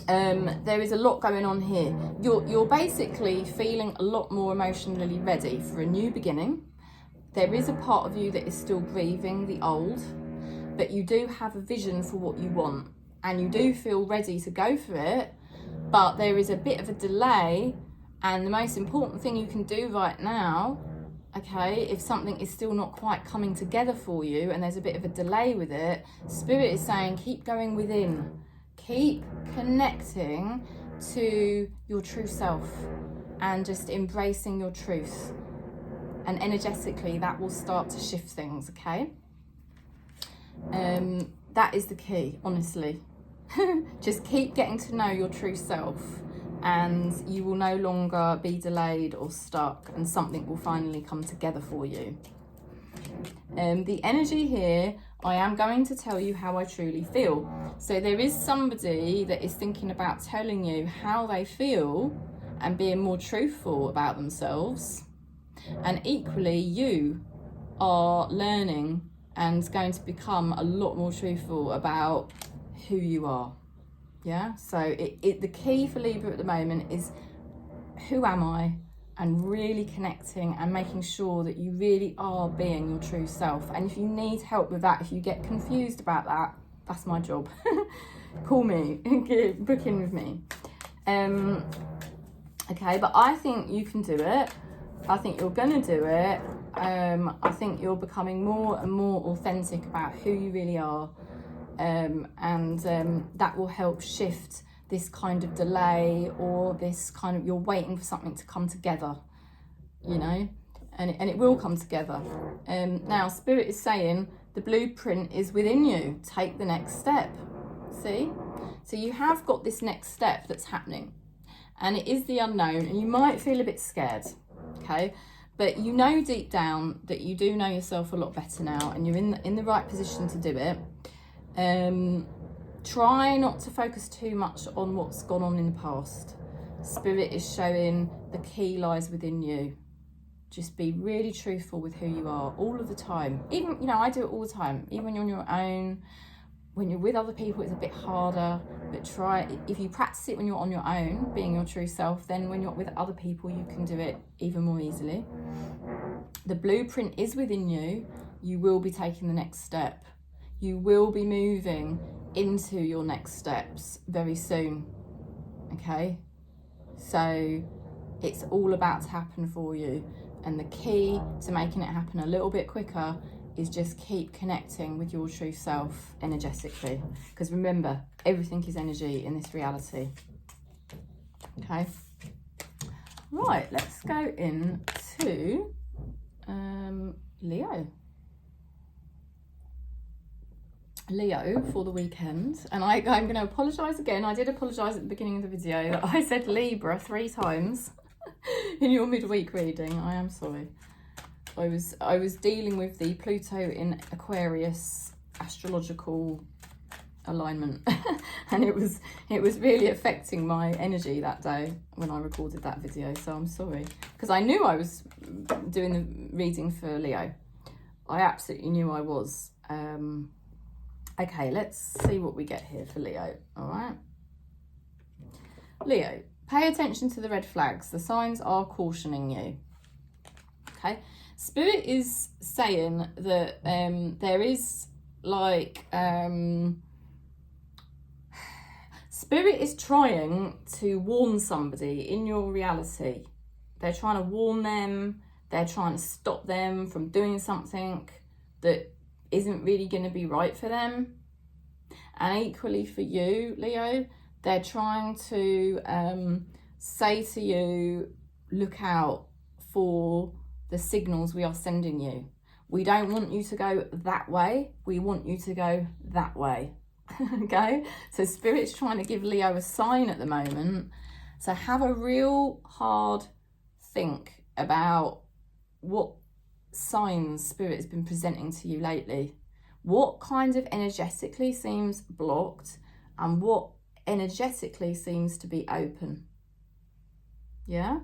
there is a lot going on here. You're basically feeling a lot more emotionally ready for a new beginning. There is a part of you that is still grieving the old, but you do have a vision for what you want, and you do feel ready to go for it, but there is a bit of a delay. And the most important thing you can do right now, okay, if something is still not quite coming together for you and there's a bit of a delay with it, Spirit is saying keep going within, keep connecting to your true self and just embracing your truth, and energetically that will start to shift things, okay? That is the key, honestly. Just keep getting to know your true self, and you will no longer be delayed or stuck, and something will finally come together for you. The energy here, I am going to tell you how I truly feel. So there is somebody that is thinking about telling you how they feel and being more truthful about themselves. And equally, you are learning and going to become a lot more truthful about who you are. Yeah, so the key for Libra at the moment is who am I, and really connecting and making sure that you really are being your true self. And if you need help with that, if you get confused about that, that's my job. Call me, book in with me. Okay, but I think you can do it. I think you're gonna do it. I think you're becoming more and more authentic about who you really are. That will help shift this kind of delay, or this kind of, you're waiting for something to come together, you know, and it will come together. Now, Spirit is saying the blueprint is within you. Take the next step. See? So you have got this next step that's happening, and it is the unknown, and you might feel a bit scared, okay? But you know deep down that you do know yourself a lot better now, and you're in the right position to do it. Try not to focus too much on what's gone on in the past. Spirit is showing the key lies within you. Just be really truthful with who you are all of the time. Even, you know, I do it all the time. Even when you're on your own, when you're with other people, it's a bit harder, but try, if you practice it when you're on your own, being your true self, then when you're with other people, you can do it even more easily. The blueprint is within you. You will be taking the next step. You will be moving into your next steps very soon, okay? So it's all about to happen for you, and the key to making it happen a little bit quicker is just keep connecting with your true self energetically, because remember, everything is energy in this reality, okay? Right, let's go into Leo for the weekend. And I'm going to apologise again. I did apologise at the beginning of the video that I said Libra 3 times in your midweek reading. I am sorry. I was dealing with the Pluto in Aquarius astrological alignment and it was really affecting my energy that day when I recorded that video, so I'm sorry, because I knew I was doing the reading for Leo. I absolutely knew I was. Okay, let's see what we get here for Leo. All right, Leo, pay attention to the red flags. The signs are cautioning you. Okay, Spirit is saying that there is like Spirit is trying to warn somebody in your reality. They're trying to warn them. They're trying to stop them from doing something that isn't really going to be right for them. And equally for you, Leo, they're trying to say to you, look out for the signals we are sending you. We don't want you to go that way. We want you to go that way. Okay? So Spirit's trying to give Leo a sign at the moment. So have a real hard think about what signs Spirit has been presenting to you lately. What kind of energetically seems blocked and what energetically seems to be open? Yeah?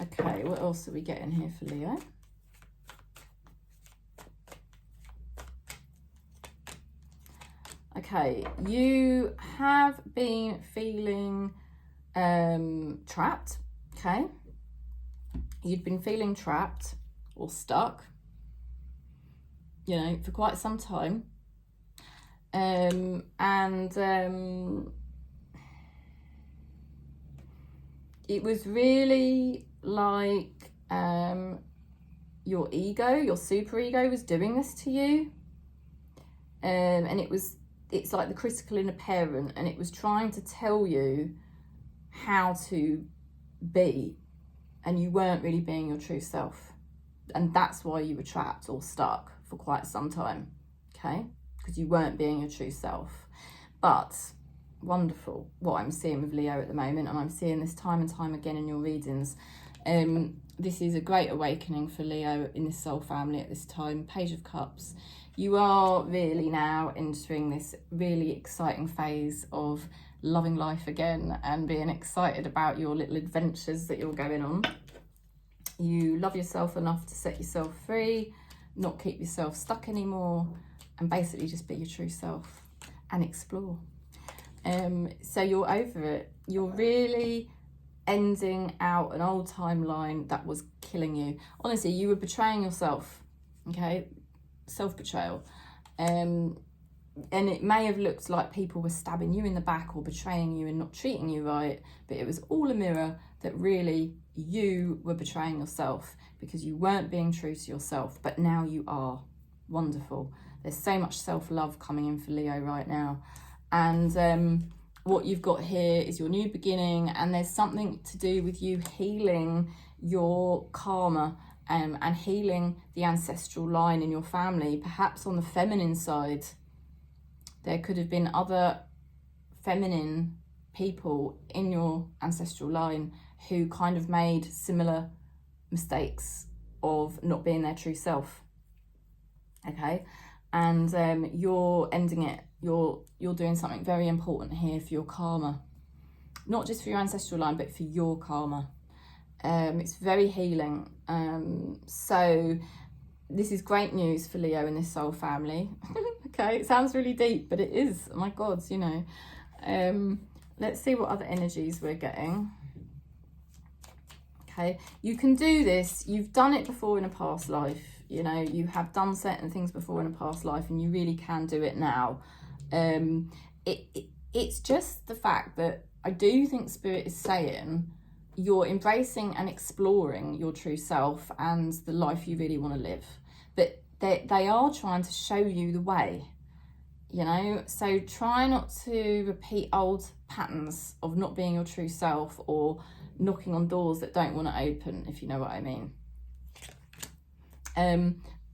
Okay, what else are we getting here for Leo? Okay, you have been feeling trapped, okay? You've been feeling trapped or stuck, you know, for quite some time. It was really like your ego, your super ego was doing this to you. And it's like the critical inner parent, and it was trying to tell you how to be, and you weren't really being your true self. And that's why you were trapped or stuck for quite some time, okay? Because you weren't being your true self. But wonderful what I'm seeing with Leo at the moment, and I'm seeing this time and time again in your readings. This is a great awakening for Leo in this soul family at this time. Page of Cups. You are really now entering this really exciting phase of loving life again and being excited about your little adventures that you're going on. You love yourself enough to set yourself free, not keep yourself stuck anymore, and basically just be your true self and explore. So you're over it. You're really ending out an old timeline that was killing you. Honestly, you were betraying yourself, okay? Self-betrayal. And it may have looked like people were stabbing you in the back or betraying you and not treating you right, but it was all a mirror that really you were betraying yourself because you weren't being true to yourself, but now you are. Wonderful. There's so much self-love coming in for Leo right now. And what you've got here is your new beginning, and there's something to do with you healing your karma and healing the ancestral line in your family, perhaps on the feminine side. There could have been other feminine people in your ancestral line who kind of made similar mistakes of not being their true self, okay? And you're ending it. You're doing something very important here for your karma, not just for your ancestral line, but for your karma. It's very healing. So this is great news for Leo in this soul family. Okay, it sounds really deep, but it is. Oh my God, you know. Let's see what other energies we're getting. Okay, you can do this. You've done it before in a past life. You know, you have done certain things before in a past life, and you really can do it now. It's just the fact that I do think Spirit is saying you're embracing and exploring your true self and the life you really want to live. But they are trying to show you the way, you know? So try not to repeat old patterns of not being your true self or knocking on doors that don't want to open, if you know what I mean.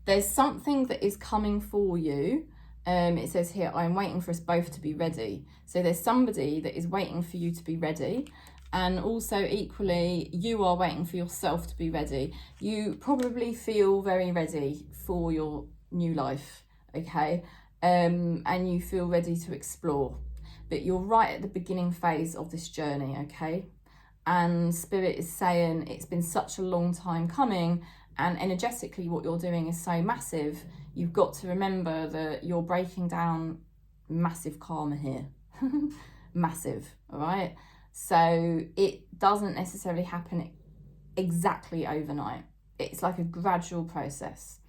There's something that is coming for you. It says here, I'm waiting for us both to be ready. So there's somebody that is waiting for you to be ready. And also equally, you are waiting for yourself to be ready. You probably feel very ready for your new life, okay? And you feel ready to explore. But you're right at the beginning phase of this journey, okay? And Spirit is saying it's been such a long time coming, and energetically what you're doing is so massive. You've got to remember that you're breaking down massive karma here. Massive, all right? So it doesn't necessarily happen exactly overnight. It's like a gradual process.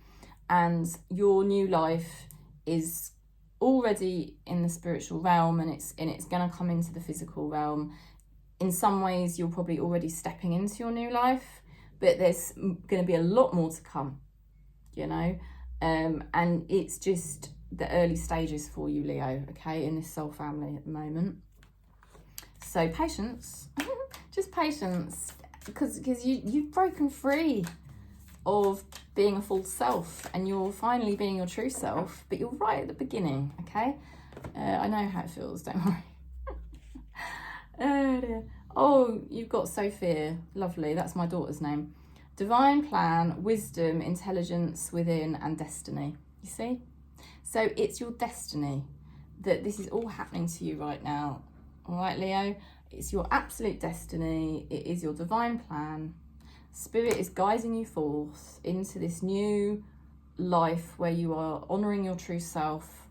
And your new life is already in the spiritual realm, and it's going to come into the physical realm. In some ways, you're probably already stepping into your new life, but there's going to be a lot more to come, you know? And it's just the early stages for you, Leo, okay, in this soul family at the moment. So patience, just patience, because you've broken free of being a false self, and you're finally being your true self, but you're right at the beginning, okay? I know how it feels, don't worry. Oh dear. Oh, you've got Sophia, lovely, that's my daughter's name. Divine plan, wisdom, intelligence within, and destiny. You see? So it's your destiny that this is all happening to you right now. All right, Leo? It's your absolute destiny. It is your divine plan. Spirit is guiding you forth into this new life where you are honouring your true self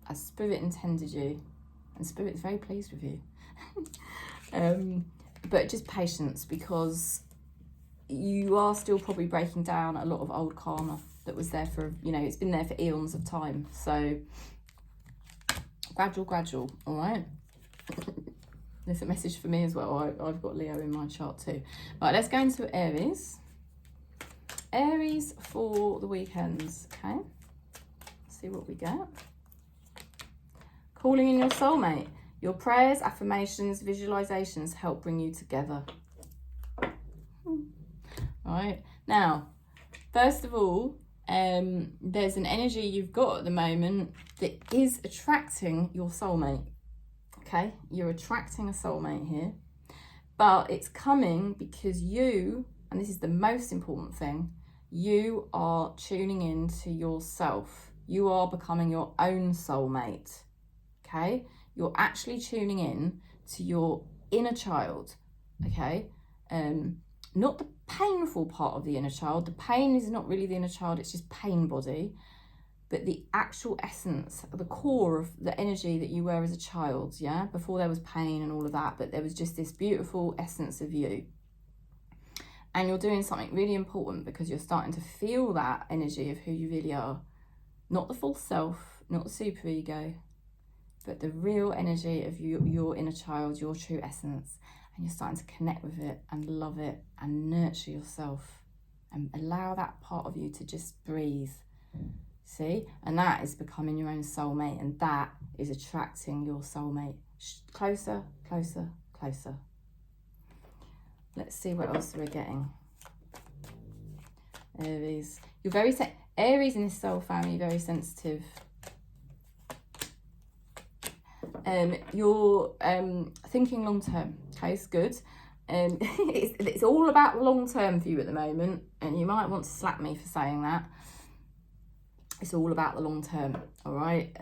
as Spirit intended you. And Spirit's very pleased with you. But just patience, because you are still probably breaking down a lot of old karma that was there for, you know, it's been there for eons of time. So gradual, all right? There's a message for me as well. I've got Leo in my chart too. Right, let's go into Aries. Aries for the weekends, okay? See what we get. Calling in your soulmate. Your prayers, affirmations, visualizations help bring you together. Right, now, first of all, there's an energy you've got at the moment that is attracting your soulmate. Okay, you're attracting a soulmate here, but it's coming because you, and this is the most important thing, you are tuning in to yourself. You are becoming your own soulmate. Okay, you're actually tuning in to your inner child. Okay, not the painful part of the inner child. The pain is not really the inner child, it's just pain body. But the actual essence, the core of the energy that you were as a child, yeah? Before there was pain and all of that, but there was just this beautiful essence of you. And you're doing something really important because you're starting to feel that energy of who you really are. Not the false self, not the super ego, but the real energy of your inner child, your true essence. And you're starting to connect with it and love it and nurture yourself and allow that part of you to just breathe. See? And that is becoming your own soulmate, and that is attracting your soulmate closer, closer, closer. Let's see what else we're getting. Aries. You're very Aries in this soul family, very sensitive. You're thinking long term. Okay, it's good. It's all about long term for you at the moment, and you might want to slap me for saying that. It's all about the long term, all right?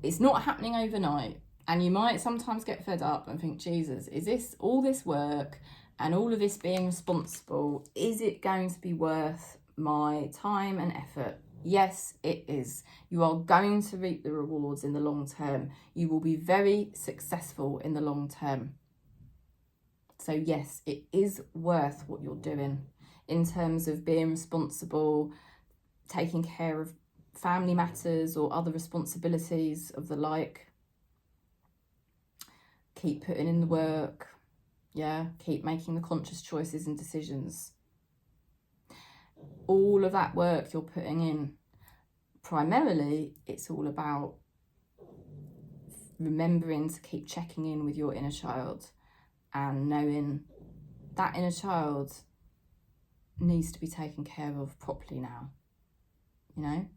It's not happening overnight, and you might sometimes get fed up and think, Jesus, is this all this work and all of this being responsible, is it going to be worth my time and effort? Yes, it is. You are going to reap the rewards in the long term. You will be very successful in the long term. So yes, it is worth what you're doing in terms of being responsible, taking care of family matters or other responsibilities of the like. Keep putting in the work. Yeah, keep making the conscious choices and decisions. All of that work you're putting in, primarily, it's all about remembering to keep checking in with your inner child and knowing that inner child needs to be taken care of properly now, you know?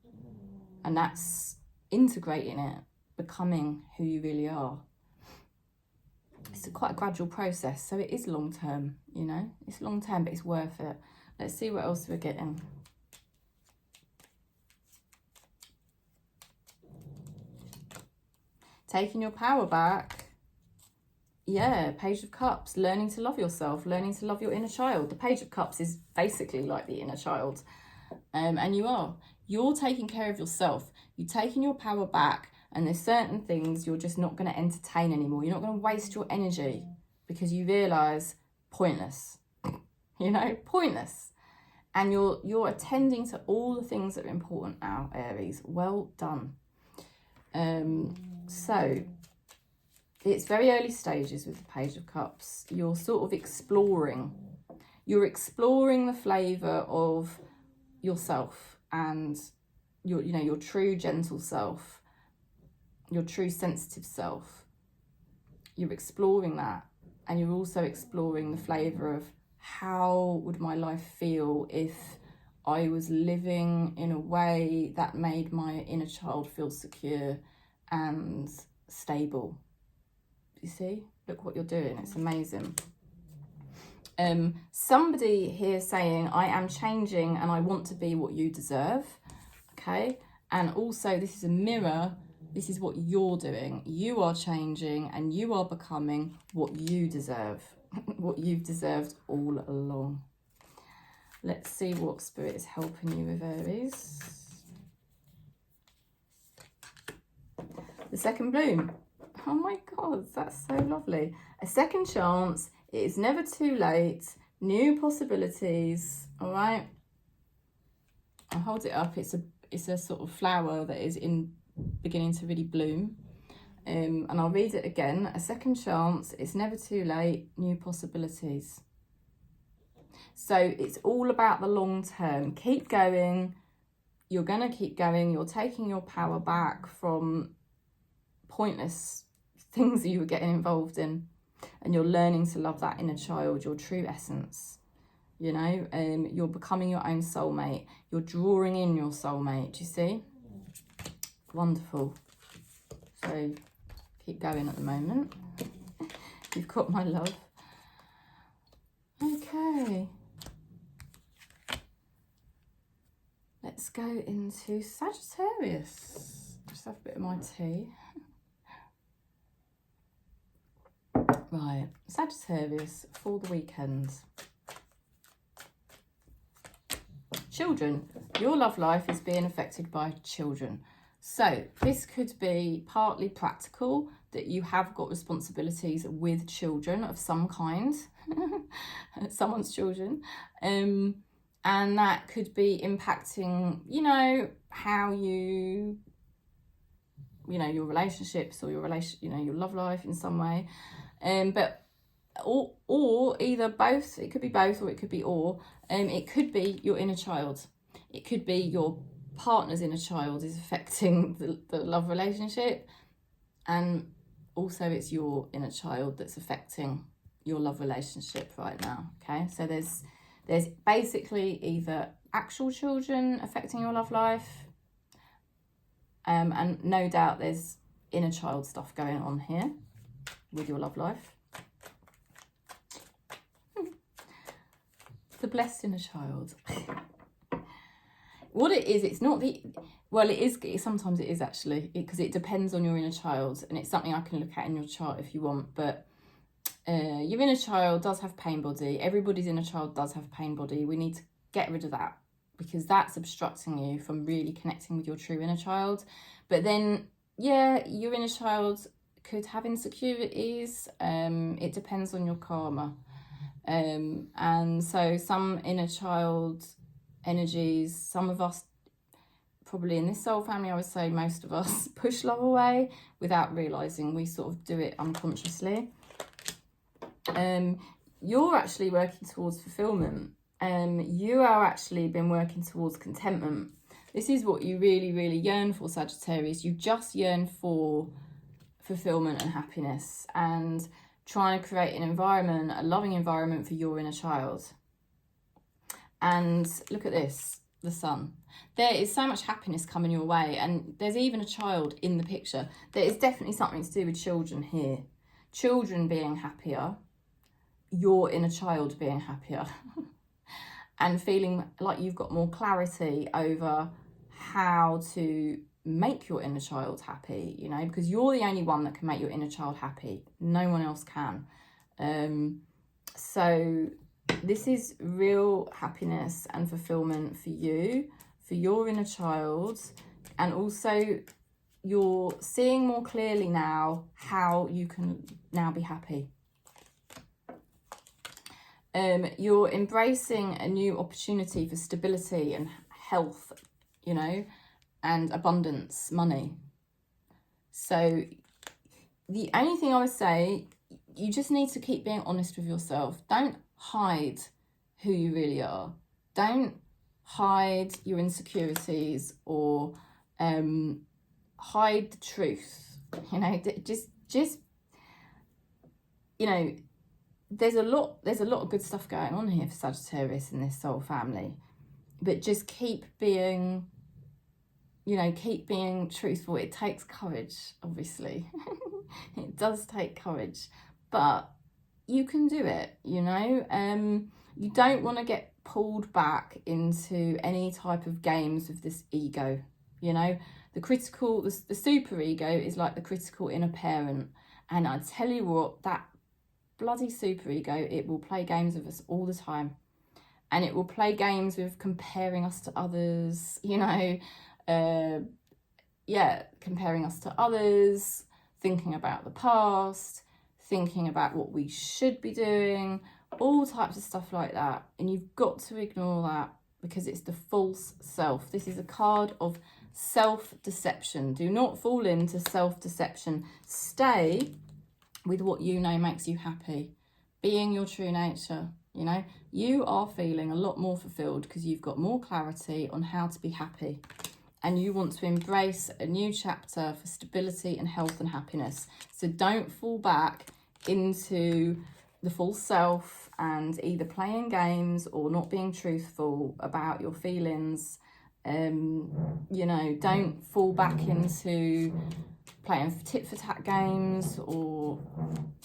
And that's integrating it, becoming who you really are. It's quite a gradual process, so it is long term, you know? It's long term, but it's worth it. Let's see what else we're getting. Taking your power back. Yeah, Page of Cups, learning to love yourself, learning to love your inner child. The Page of Cups is basically like the inner child. And you are. You're taking care of yourself. You're taking your power back, and there's certain things you're just not going to entertain anymore. You're not going to waste your energy because you realise pointless. You know, pointless. And you're attending to all the things that are important now, Aries. Well done. So it's very early stages with the Page of Cups. You're sort of exploring. You're exploring the flavour of yourself and your true gentle self, your true sensitive self. You're exploring that, and you're also exploring the flavour of how would my life feel if I was living in a way that made my inner child feel secure and stable. You see? Look what you're doing. It's amazing. Somebody here saying, I am changing and I want to be what you deserve. Okay? And also, this is a mirror. This is what you're doing. You are changing and you are becoming what you deserve, what you've deserved all along. Let's see what Spirit is helping you with, Aries. The second bloom. Oh my God, that's so lovely. A second chance. It is never too late. New possibilities. All right. I'll hold it up. It's a sort of flower that is beginning to really bloom. And I'll read it again. A second chance. It's never too late. New possibilities. So it's all about the long term. Keep going. You're going to keep going. You're taking your power back from pointless things that you were getting involved in. And you're learning to love that inner child, your true essence. You know, you're becoming your own soulmate. You're drawing in your soulmate. Do you see? Wonderful. So keep going at the moment. You've got my love. Okay. Let's go into Sagittarius. Just have a bit of my tea. Right, Sagittarius for the weekend. Children. Your love life is being affected by children. So this could be partly practical, that you have got responsibilities with children of some kind, someone's children. And that could be impacting, you know, how your relationships or your love life in some way. But or either both. It could be both, or it could be or. It could be your inner child. It could be your partner's inner child is affecting the love relationship, and also it's your inner child that's affecting your love relationship right now. Okay, so there's basically either actual children affecting your love life, and no doubt there's inner child stuff going on here with your love life. The blessed inner child. What it is, it's not the, well, it is, sometimes it is actually, because it depends on your inner child, and it's something I can look at in your chart if you want, but your inner child does have pain body. Everybody's inner child does have pain body. We need to get rid of that, because that's obstructing you from really connecting with your true inner child. But then, yeah, your inner child could have insecurities. It depends on your karma. And so some inner child energies, some of us, probably in this soul family, I would say most of us push love away without realizing. We sort of do it unconsciously. You're actually working towards fulfillment. You are actually been working towards contentment. This is what you really, really yearn for, Sagittarius. You just yearn for fulfillment and happiness, and trying to create an environment, a loving environment for your inner child. And look at this, the sun. There is so much happiness coming your way, and there's even a child in the picture. There is definitely something to do with children here. Children being happier, your inner child being happier, and feeling like you've got more clarity over how to make your inner child happy, you know, because you're the only one that can make your inner child happy. No one else can. So this is real happiness and fulfillment for you, for your inner child, and also you're seeing more clearly now how you can now be happy. You're embracing a new opportunity for stability and health, you know, and abundance, money. So the only thing I would say, you just need to keep being honest with yourself. Don't hide who you really are. Don't hide your insecurities or hide the truth. You know, just you know, there's a lot of good stuff going on here for Sagittarius in this soul family, but just keep being, you know, keep being truthful. It takes courage, obviously. It does take courage, but you can do it, you know. You don't want to get pulled back into any type of games with this ego, You know, the super ego is like the critical inner parent. And I tell you what, that bloody super ego, it will play games with us all the time. And it will play games with comparing us to others, you know, comparing us to others, thinking about the past, thinking about what we should be doing, all types of stuff like that. And you've got to ignore that, because it's the false self. This is a card of self-deception. Do not fall into self-deception. Stay with what you know makes you happy. Being your true nature. You know, you are feeling a lot more fulfilled because you've got more clarity on how to be happy. And you want to embrace a new chapter for stability and health and happiness. So don't fall back into the false self and either playing games or not being truthful about your feelings. You know, don't fall back into playing tit-for-tat games, or,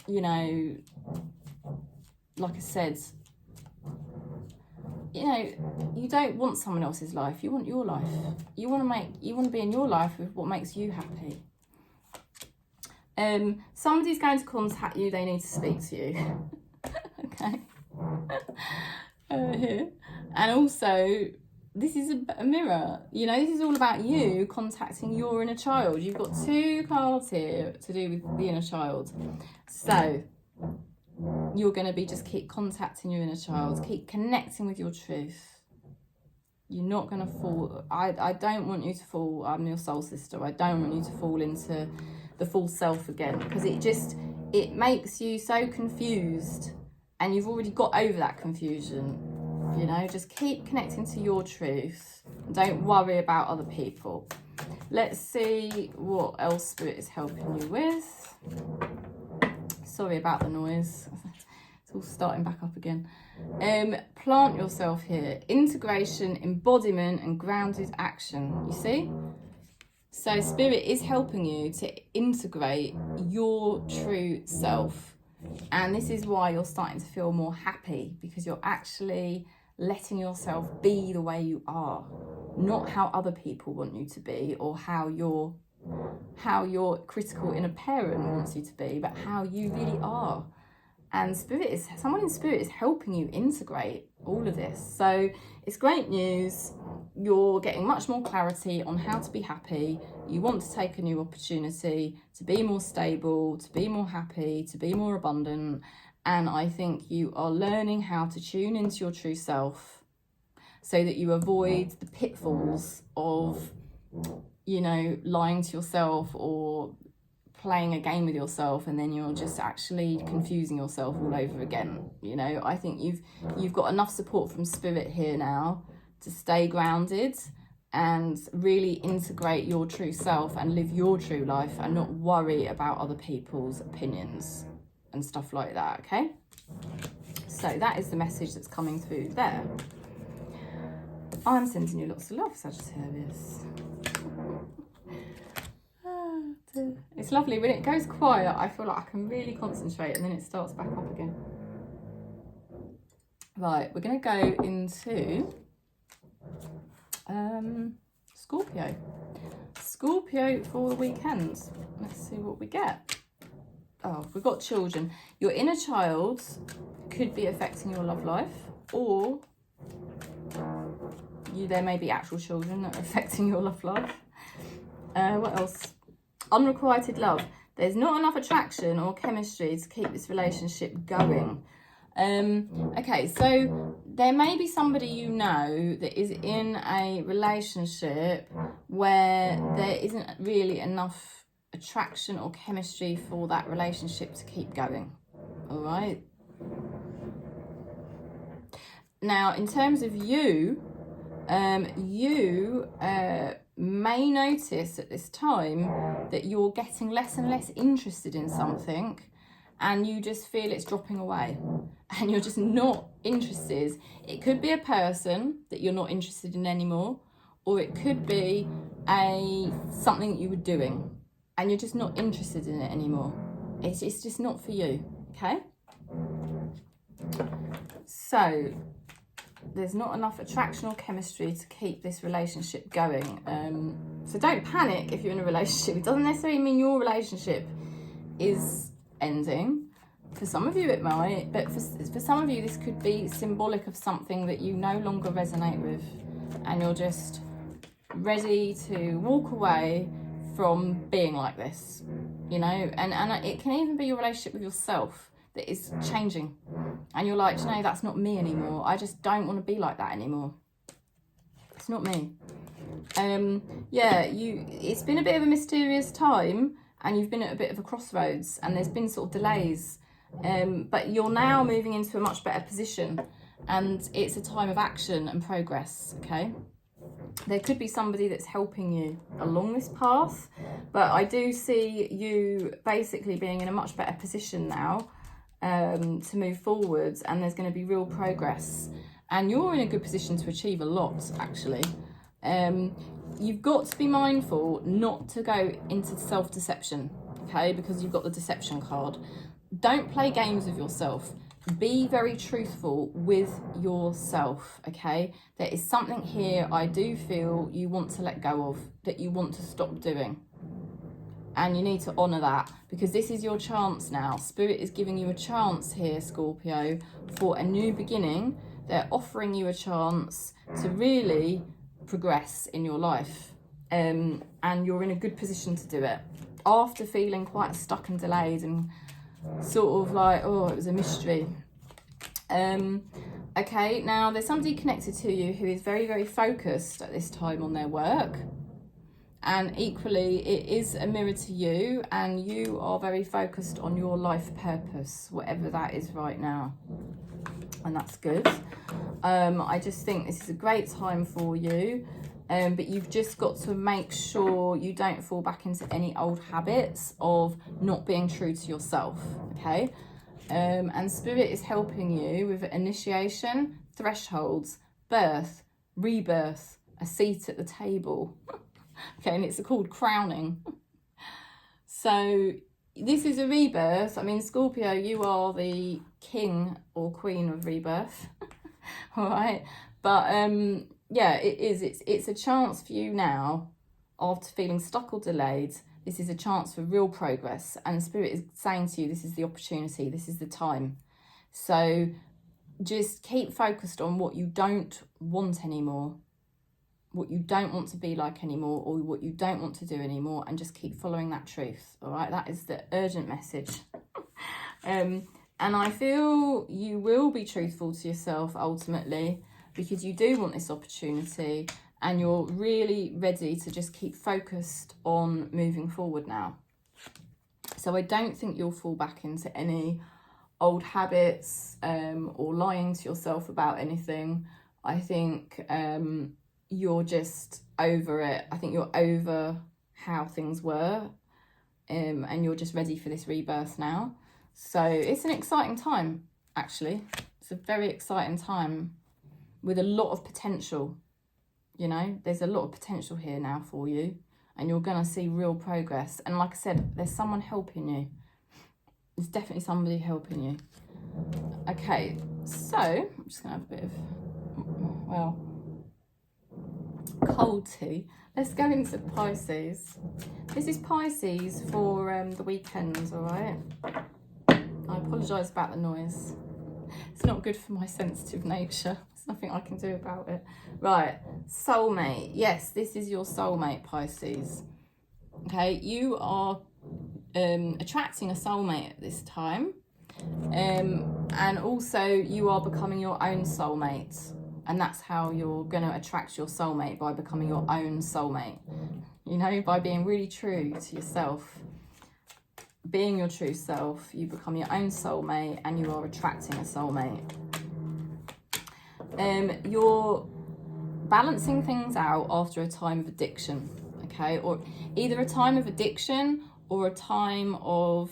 you know, like I said, you know, you don't want someone else's life. You want your life. You want to be in your life with what makes you happy. Somebody's going to contact you. They need to speak to you. Okay. Here. And also, this is a mirror. You know, this is all about you contacting your inner child. You've got 2 cards here to do with the inner child. So you're going to be just keep contacting your inner child, keep connecting with your truth. You're not going to fall. I don't want you to fall. I'm your soul sister. I don't want you to fall into the false self again, because it makes you so confused, and you've already got over that confusion. You know, just keep connecting to your truth. Don't worry about other people. Let's see what else Spirit is helping you with. Sorry about the noise. It's all starting back up again. Plant yourself here. Integration, embodiment, and grounded action. You see? So Spirit is helping you to integrate your true self. And this is why you're starting to feel more happy, because you're actually letting yourself be the way you are. Not how other people want you to be, or how your critical inner parent wants you to be, but how you really are. And someone in Spirit is helping you integrate all of this. So it's great news. You're getting much more clarity on how to be happy. You want to take a new opportunity to be more stable, to be more happy, to be more abundant. And I think you are learning how to tune into your true self so that you avoid the pitfalls of, you know, lying to yourself or playing a game with yourself, and then you're just actually confusing yourself all over again. You know, I think you've got enough support from Spirit here now to stay grounded and really integrate your true self and live your true life, and not worry about other people's opinions and stuff like that. Okay, so that is the message that's coming through there. I'm sending you lots of love, Sagittarius. It's lovely when it goes quiet. I feel like I can really concentrate, and then it starts back up again. Right, we're going to go into Scorpio. Scorpio for the weekend. Let's see what we get. Oh, we've got children. Your inner child could be affecting your love life, or there may be actual children that are affecting your love life. What else? Unrequited love. There's not enough attraction or chemistry to keep this relationship going. Okay, so there may be somebody you know that is in a relationship where there isn't really enough attraction or chemistry for that relationship to keep going. All right. Now, in terms of you, may notice at this time that you're getting less and less interested in something, and you just feel it's dropping away and you're just not interested. It could be a person that you're not interested in anymore, or it could be something that you were doing and you're just not interested in it anymore. It's just not for you. Okay, so there's not enough attraction or chemistry to keep this relationship going. So don't panic if you're in a relationship. It doesn't necessarily mean your relationship is ending. For some of you it might, but for some of you this could be symbolic of something that you no longer resonate with, and you're just ready to walk away from being like this, you know. And it can even be your relationship with yourself that is changing, and you're like, you know, that's not me anymore. I just don't want to be like that anymore. It's not me. Yeah, it's been a bit of a mysterious time, and you've been at a bit of a crossroads, and there's been sort of delays, but you're now moving into a much better position, and it's a time of action and progress. Okay, there could be somebody that's helping you along this path, but I do see you basically being in a much better position now to move forwards, and there's going to be real progress, and you're in a good position to achieve a lot, actually. You've got to be mindful not to go into self-deception, okay, because you've got the deception card. Don't play games with yourself. Be very truthful with yourself, okay? There is something here I do feel you want to let go of, that you want to stop doing. And you need to honour that, because this is your chance now. Spirit is giving you a chance here, Scorpio, for a new beginning. They're offering you a chance to really progress in your life. And you're in a good position to do it. After feeling quite stuck and delayed and sort of like, oh, it was a mystery. Okay, now there's somebody connected to you who is very, very focused at this time on their work. And equally, it is a mirror to you, and you are very focused on your life purpose, whatever that is right now. And that's good. I just think this is a great time for you. But you've just got to make sure you don't fall back into any old habits of not being true to yourself, okay? And Spirit is helping you with initiation, thresholds, birth, rebirth, a seat at the table. Okay, and it's called crowning. So this is a rebirth. I mean, Scorpio, you are the king or queen of rebirth. All right, but yeah, it is. It's a chance for you now, after feeling stuck or delayed. This is a chance for real progress, and Spirit is saying to you, this is the opportunity, this is the time. So just keep focused on what you don't want anymore, what you don't want to be like anymore, or what you don't want to do anymore, and just keep following that truth. All right, that is the urgent message. And I feel you will be truthful to yourself ultimately, because you do want this opportunity, and you're really ready to just keep focused on moving forward now. So I don't think you'll fall back into any old habits or lying to yourself about anything. I think you're just over it. I think you're over how things were, and you're just ready for this rebirth now. So it's an exciting time, actually. It's a very exciting time with a lot of potential. You know, there's a lot of potential here now for you, and you're going to see real progress. And like I said, there's someone helping you. There's definitely somebody helping you. Okay, so I'm just going to have a bit of, well, cold tea. Let's go into Pisces. This is Pisces for the weekends, all right? I apologise about the noise. It's not good for my sensitive nature. There's nothing I can do about it. Right, soulmate. Yes, this is your soulmate, Pisces. Okay, you are attracting a soulmate at this time. And also you are becoming your own soulmate. And that's how you're going to attract your soulmate, by becoming your own soulmate. You know, by being really true to yourself. Being your true self, you become your own soulmate, and you are attracting a soulmate. You're balancing things out after a time of addiction, okay? Or either a time of addiction or a time of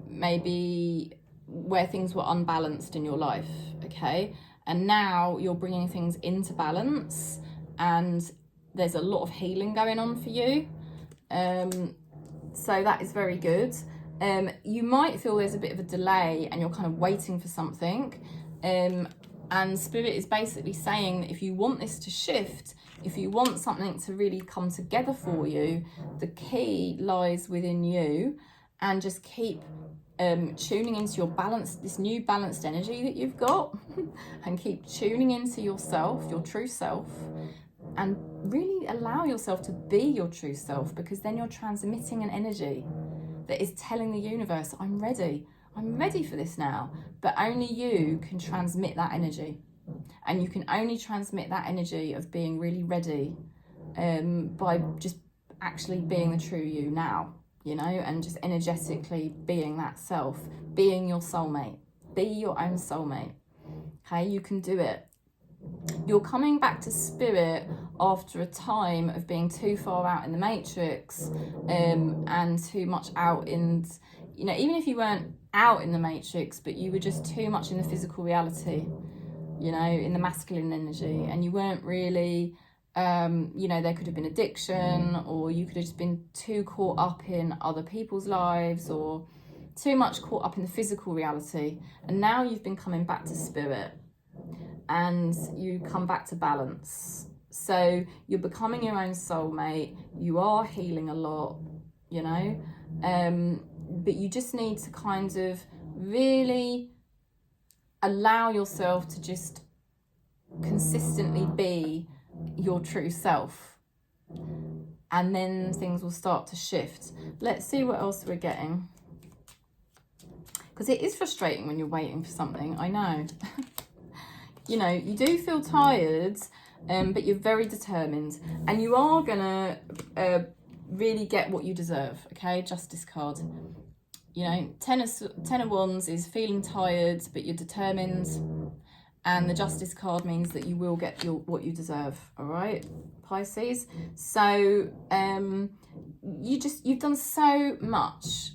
maybe where things were unbalanced in your life, okay? And now you're bringing things into balance, and there's a lot of healing going on for you. So that is very good. You might feel there's a bit of a delay, and you're kind of waiting for something. And Spirit is basically saying that if you want this to shift, if you want something to really come together for you, the key lies within you. And just keep tuning into your balance, this new balanced energy that you've got, and keep tuning into yourself, your true self, and really allow yourself to be your true self, because then you're transmitting an energy that is telling the universe, I'm ready for this now. But only you can transmit that energy, and you can only transmit that energy of being really ready by just actually being the true you now, you know, and just energetically being that self, being your soulmate, be your own soulmate. Okay, you can do it. You're coming back to Spirit after a time of being too far out in the matrix, and too much out in, you know, even if you weren't out in the matrix, but you were just too much in the physical reality, you know, in the masculine energy, and you weren't really, you know, there could have been addiction, or you could have just been too caught up in other people's lives, or too much caught up in the physical reality. And now you've been coming back to Spirit, and you come back to balance. So you're becoming your own soulmate. You are healing a lot, you know, but you just need to kind of really allow yourself to just consistently be your true self, and then things will start to shift. Let's see what else we're getting, because it is frustrating when you're waiting for something, I know. You know, you do feel tired, but you're very determined, and you are gonna really get what you deserve. Okay, Justice card. You know, Ten of Wands is feeling tired, but you're determined, and the Justice card means that you will get what you deserve. All right, Pisces. So you've done so much.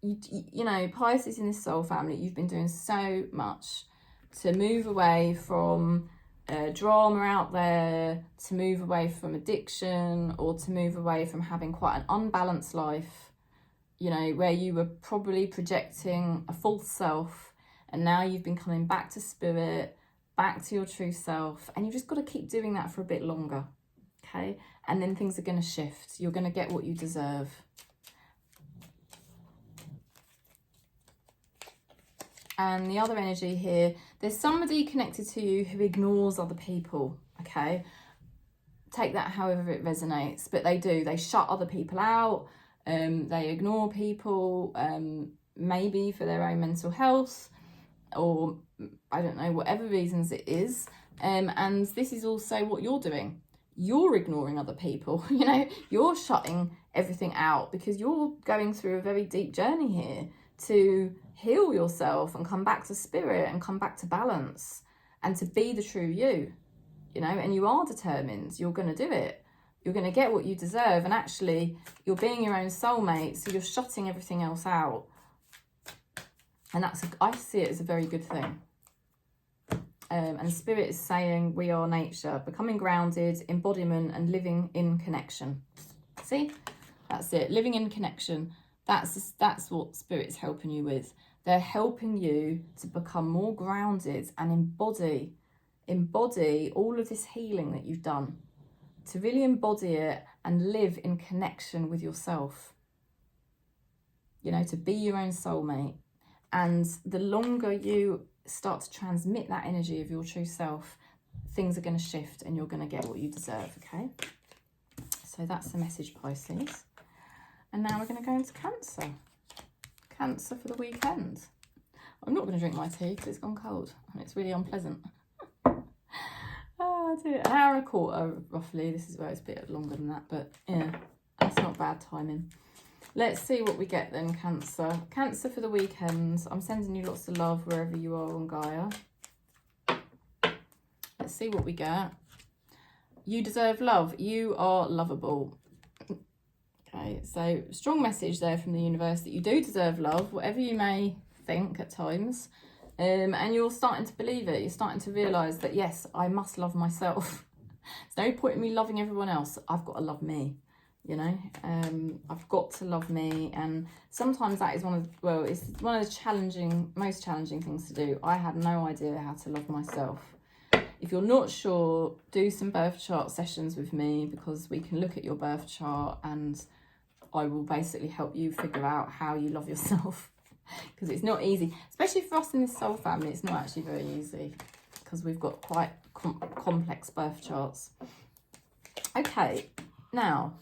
You know, Pisces in this soul family, you've been doing so much to move away from drama out there, to move away from addiction, or to move away from having quite an unbalanced life, you know, where you were probably projecting a false self, and now you've been coming back to Spirit, back to your true self, and you've just got to keep doing that for a bit longer, okay? And then things are going to shift. You're going to get what you deserve. And the other energy here, there's somebody connected to you who ignores other people, okay? Take that however it resonates, but they do. They shut other people out, they ignore people, maybe for their own mental health, or I don't know, whatever reasons it is. And this is also what you're doing. You're ignoring other people, you know, you're shutting everything out because you're going through a very deep journey here to heal yourself and come back to Spirit and come back to balance and to be the true you, you know, and you are determined. You're going to do it. You're going to get what you deserve. And actually, you're being your own soulmate, so you're shutting everything else out. And I see it as a very good thing. And Spirit is saying we are nature, becoming grounded, embodiment, and living in connection. See? That's it. Living in connection. That's what Spirit's helping you with. They're helping you to become more grounded and embody all of this healing that you've done. To really embody it and live in connection with yourself. You know, to be your own soulmate. And the longer you start to transmit that energy of your true self, things are going to shift and you're going to get what you deserve, okay? So that's the message, Pisces. And now we're going to go into Cancer. Cancer for the weekend. I'm not going to drink my tea because it's gone cold and it's really unpleasant. Oh dear. An hour and a quarter, roughly. This is where it's a bit longer than that, but yeah, that's not bad timing. Let's see what we get then, Cancer. Cancer for the weekend. I'm sending you lots of love wherever you are on Gaia. Let's see what we get. You deserve love. You are lovable. Okay, so strong message there from the universe that you do deserve love, whatever you may think at times. And you're starting to believe it. You're starting to realise that, yes, I must love myself. There's no point in me loving everyone else. I've got to love me. you know. I've got to love me, and sometimes that is it's one of the most challenging things to do. I had no idea how to love myself. If you're not sure, do some birth chart sessions with me, because we can look at your birth chart and I will basically help you figure out how you love yourself. Because it's not easy, especially for us in this soul family. It's not actually very easy because we've got quite complex birth charts. Okay, now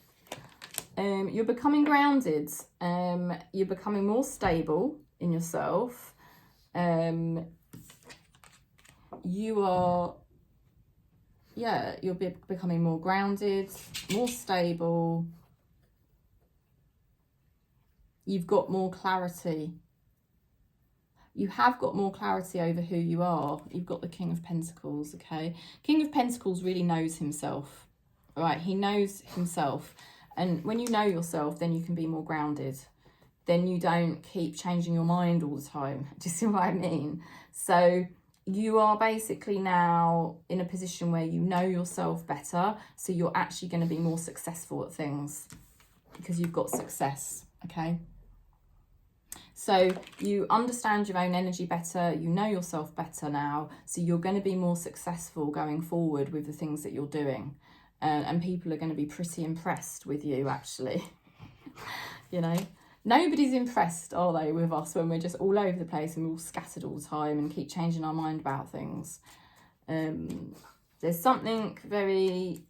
you're becoming grounded. You're becoming more stable in yourself. You're becoming more grounded, more stable. You've got more clarity. You have got more clarity over who you are. You've got the King of Pentacles, okay? King of Pentacles really knows himself, right? He knows himself. And when you know yourself, then you can be more grounded. Then you don't keep changing your mind all the time. Do you see what I mean? So you are basically now in a position where you know yourself better. So you're actually going to be more successful at things because you've got success, okay? So you understand your own energy better, you know yourself better now, so you're going to be more successful going forward with the things that you're doing. And people are going to be pretty impressed with you, actually. You know, nobody's impressed, are they, with us when we're just all over the place and we're all scattered all the time and keep changing our mind about things. There's definitely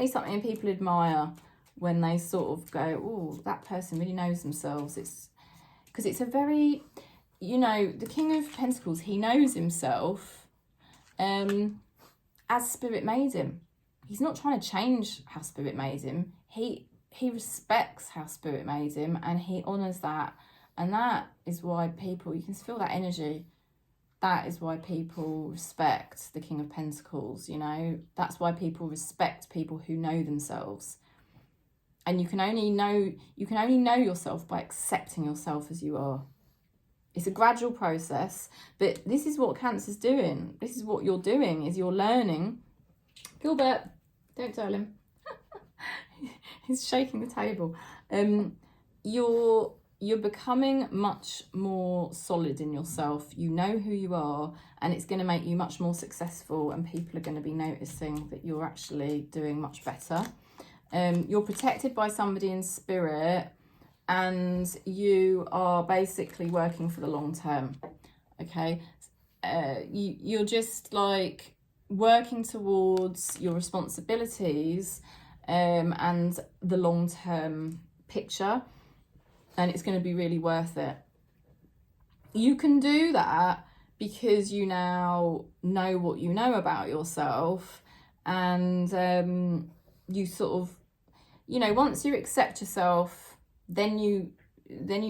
something people admire when they sort of go, oh, that person really knows themselves. It's because it's a very, you know, the King of Pentacles, he knows himself as Spirit made him. He's not trying to change how Spirit made him. He respects how Spirit made him, and he honours that. And that is why people, you can feel that energy. That is why people respect the King of Pentacles, you know. That's why people respect people who know themselves. And you can only know yourself by accepting yourself as you are. It's a gradual process, but this is what Cancer's doing. This is what you're doing, is you're learning. Gilbert, don't tell him. He's shaking the table. You're becoming much more solid in yourself. You know who you are, and it's going to make you much more successful, and people are going to be noticing that you're actually doing much better. You're protected by somebody in spirit, and you are basically working for the long term, okay? You're just like working towards your responsibilities and the long-term picture, and it's going to be really worth it. You can do that because you now know what you know about yourself, and you sort of, you know, once you accept yourself, then you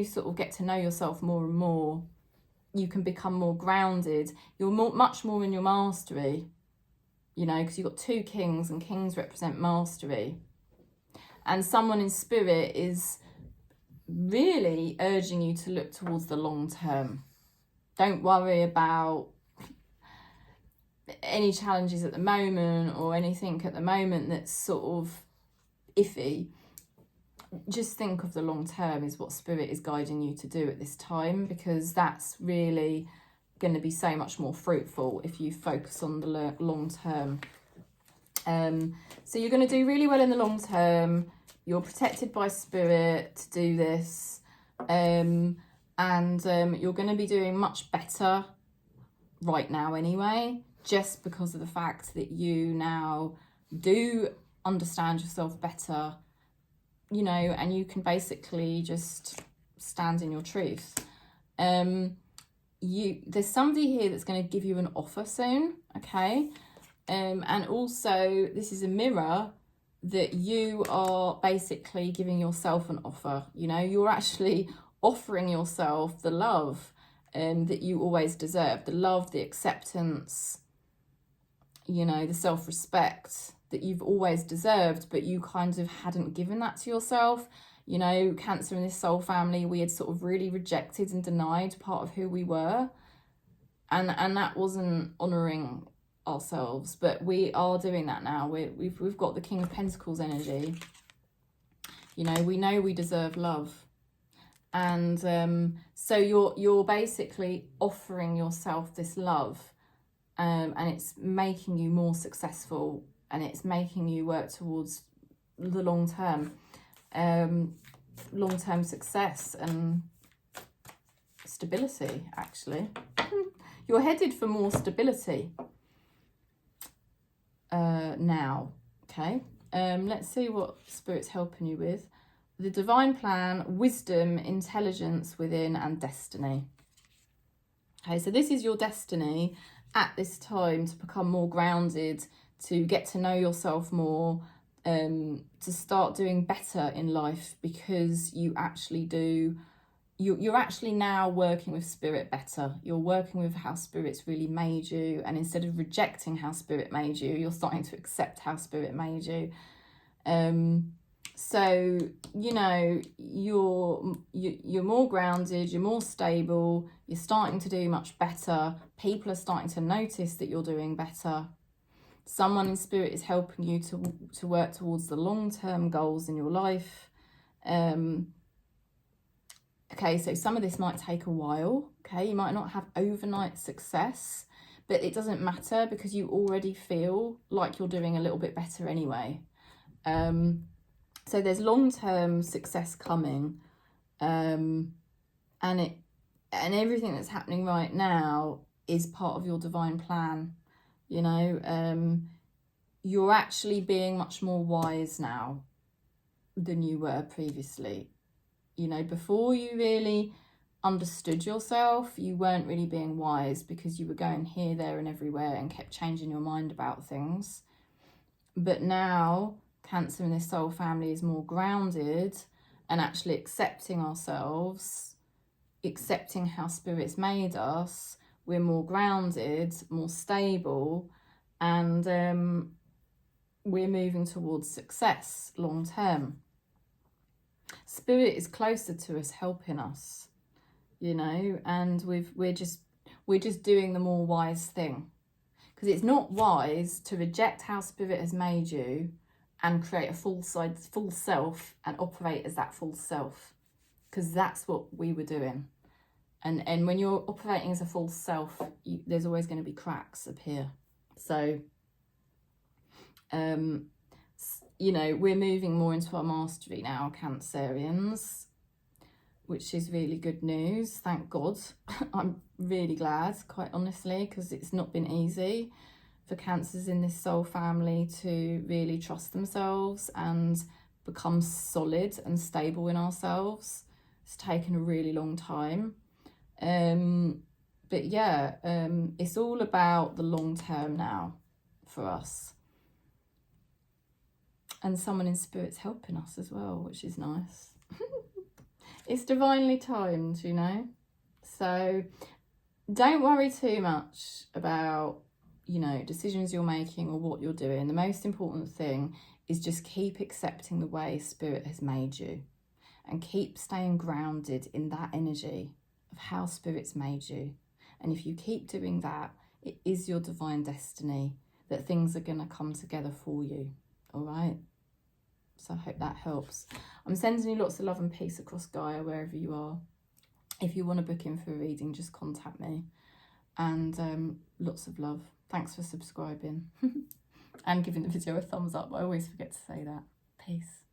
sort of get to know yourself more and more. You can become more grounded. You're much more in your mastery, you know, because you've got two kings, and kings represent mastery. And someone in spirit is really urging you to look towards the long term. Don't worry about any challenges at the moment or anything at the moment that's sort of iffy. Just think of the long term is what spirit is guiding you to do at this time, because that's really going to be so much more fruitful if you focus on the long term. So you're going to do really well in the long term. You're protected by spirit to do this, and you're going to be doing much better right now anyway, just because of the fact that you now do understand yourself better, you know, and you can basically just stand in your truth. There's somebody here that's going to give you an offer soon, okay? And also this is a mirror that you are basically giving yourself an offer. You know, you're actually offering yourself the love that you always deserve, the love, the acceptance, you know, the self-respect that you've always deserved, but you kind of hadn't given that to yourself. You know, Cancer in this soul family, we had sort of really rejected and denied part of who we were, and that wasn't honouring ourselves. But we are doing that now. We've got the King of Pentacles energy, You know we deserve love. And so you're basically offering yourself this love, and it's making you more successful, and it's making you work towards the long-term success and stability, actually. You're headed for more stability now, okay? Let's see what Spirit's helping you with. The divine plan, wisdom, intelligence within, and destiny. Okay, so this is your destiny at this time, to become more grounded, to get to know yourself more, to start doing better in life, because you actually do. You're actually now working with Spirit better. You're working with how Spirit's really made you, and instead of rejecting how Spirit made you, you're starting to accept how Spirit made you. So, you know, you're more grounded, you're more stable, you're starting to do much better. People are starting to notice that you're doing better. Someone in Spirit is helping you to work towards the long-term goals in your life. Okay, so some of this might take a while. Okay, you might not have overnight success, but it doesn't matter, because you already feel like you're doing a little bit better anyway. So there's long-term success coming, and everything that's happening right now is part of your divine plan. You know, you're actually being much more wise now than you were previously. You know, before you really understood yourself, you weren't really being wise, because you were going here, there and everywhere and kept changing your mind about things. But now Cancer in this soul family is more grounded and actually accepting ourselves, accepting how Spirit's made us. We're more grounded, more stable, and we're moving towards success long term. Spirit is closer to us, helping us, you know, and we're just doing the more wise thing, because it's not wise to reject how Spirit has made you and create a full self and operate as that full self, because that's what we were doing. And when you're operating as a full self, there's always going to be cracks appear. So, you know, we're moving more into our mastery now, Cancerians, which is really good news. Thank God. I'm really glad, quite honestly, because it's not been easy for Cancers in this soul family to really trust themselves and become solid and stable in ourselves. It's taken a really long time. But yeah, it's all about the long term now for us. And someone in Spirit's helping us as well, which is nice. It's divinely timed, you know. So don't worry too much about, you know, decisions you're making or what you're doing. The most important thing is just keep accepting the way Spirit has made you, and keep staying grounded in that energy of how Spirit's made you. And if you keep doing that, it is your divine destiny that things are going to come together for you. All right? So I hope that helps. I'm sending you lots of love and peace across Gaia, wherever you are. If you want to book in for a reading, just contact me. And lots of love. Thanks for subscribing and giving the video a thumbs up. I always forget to say that. Peace.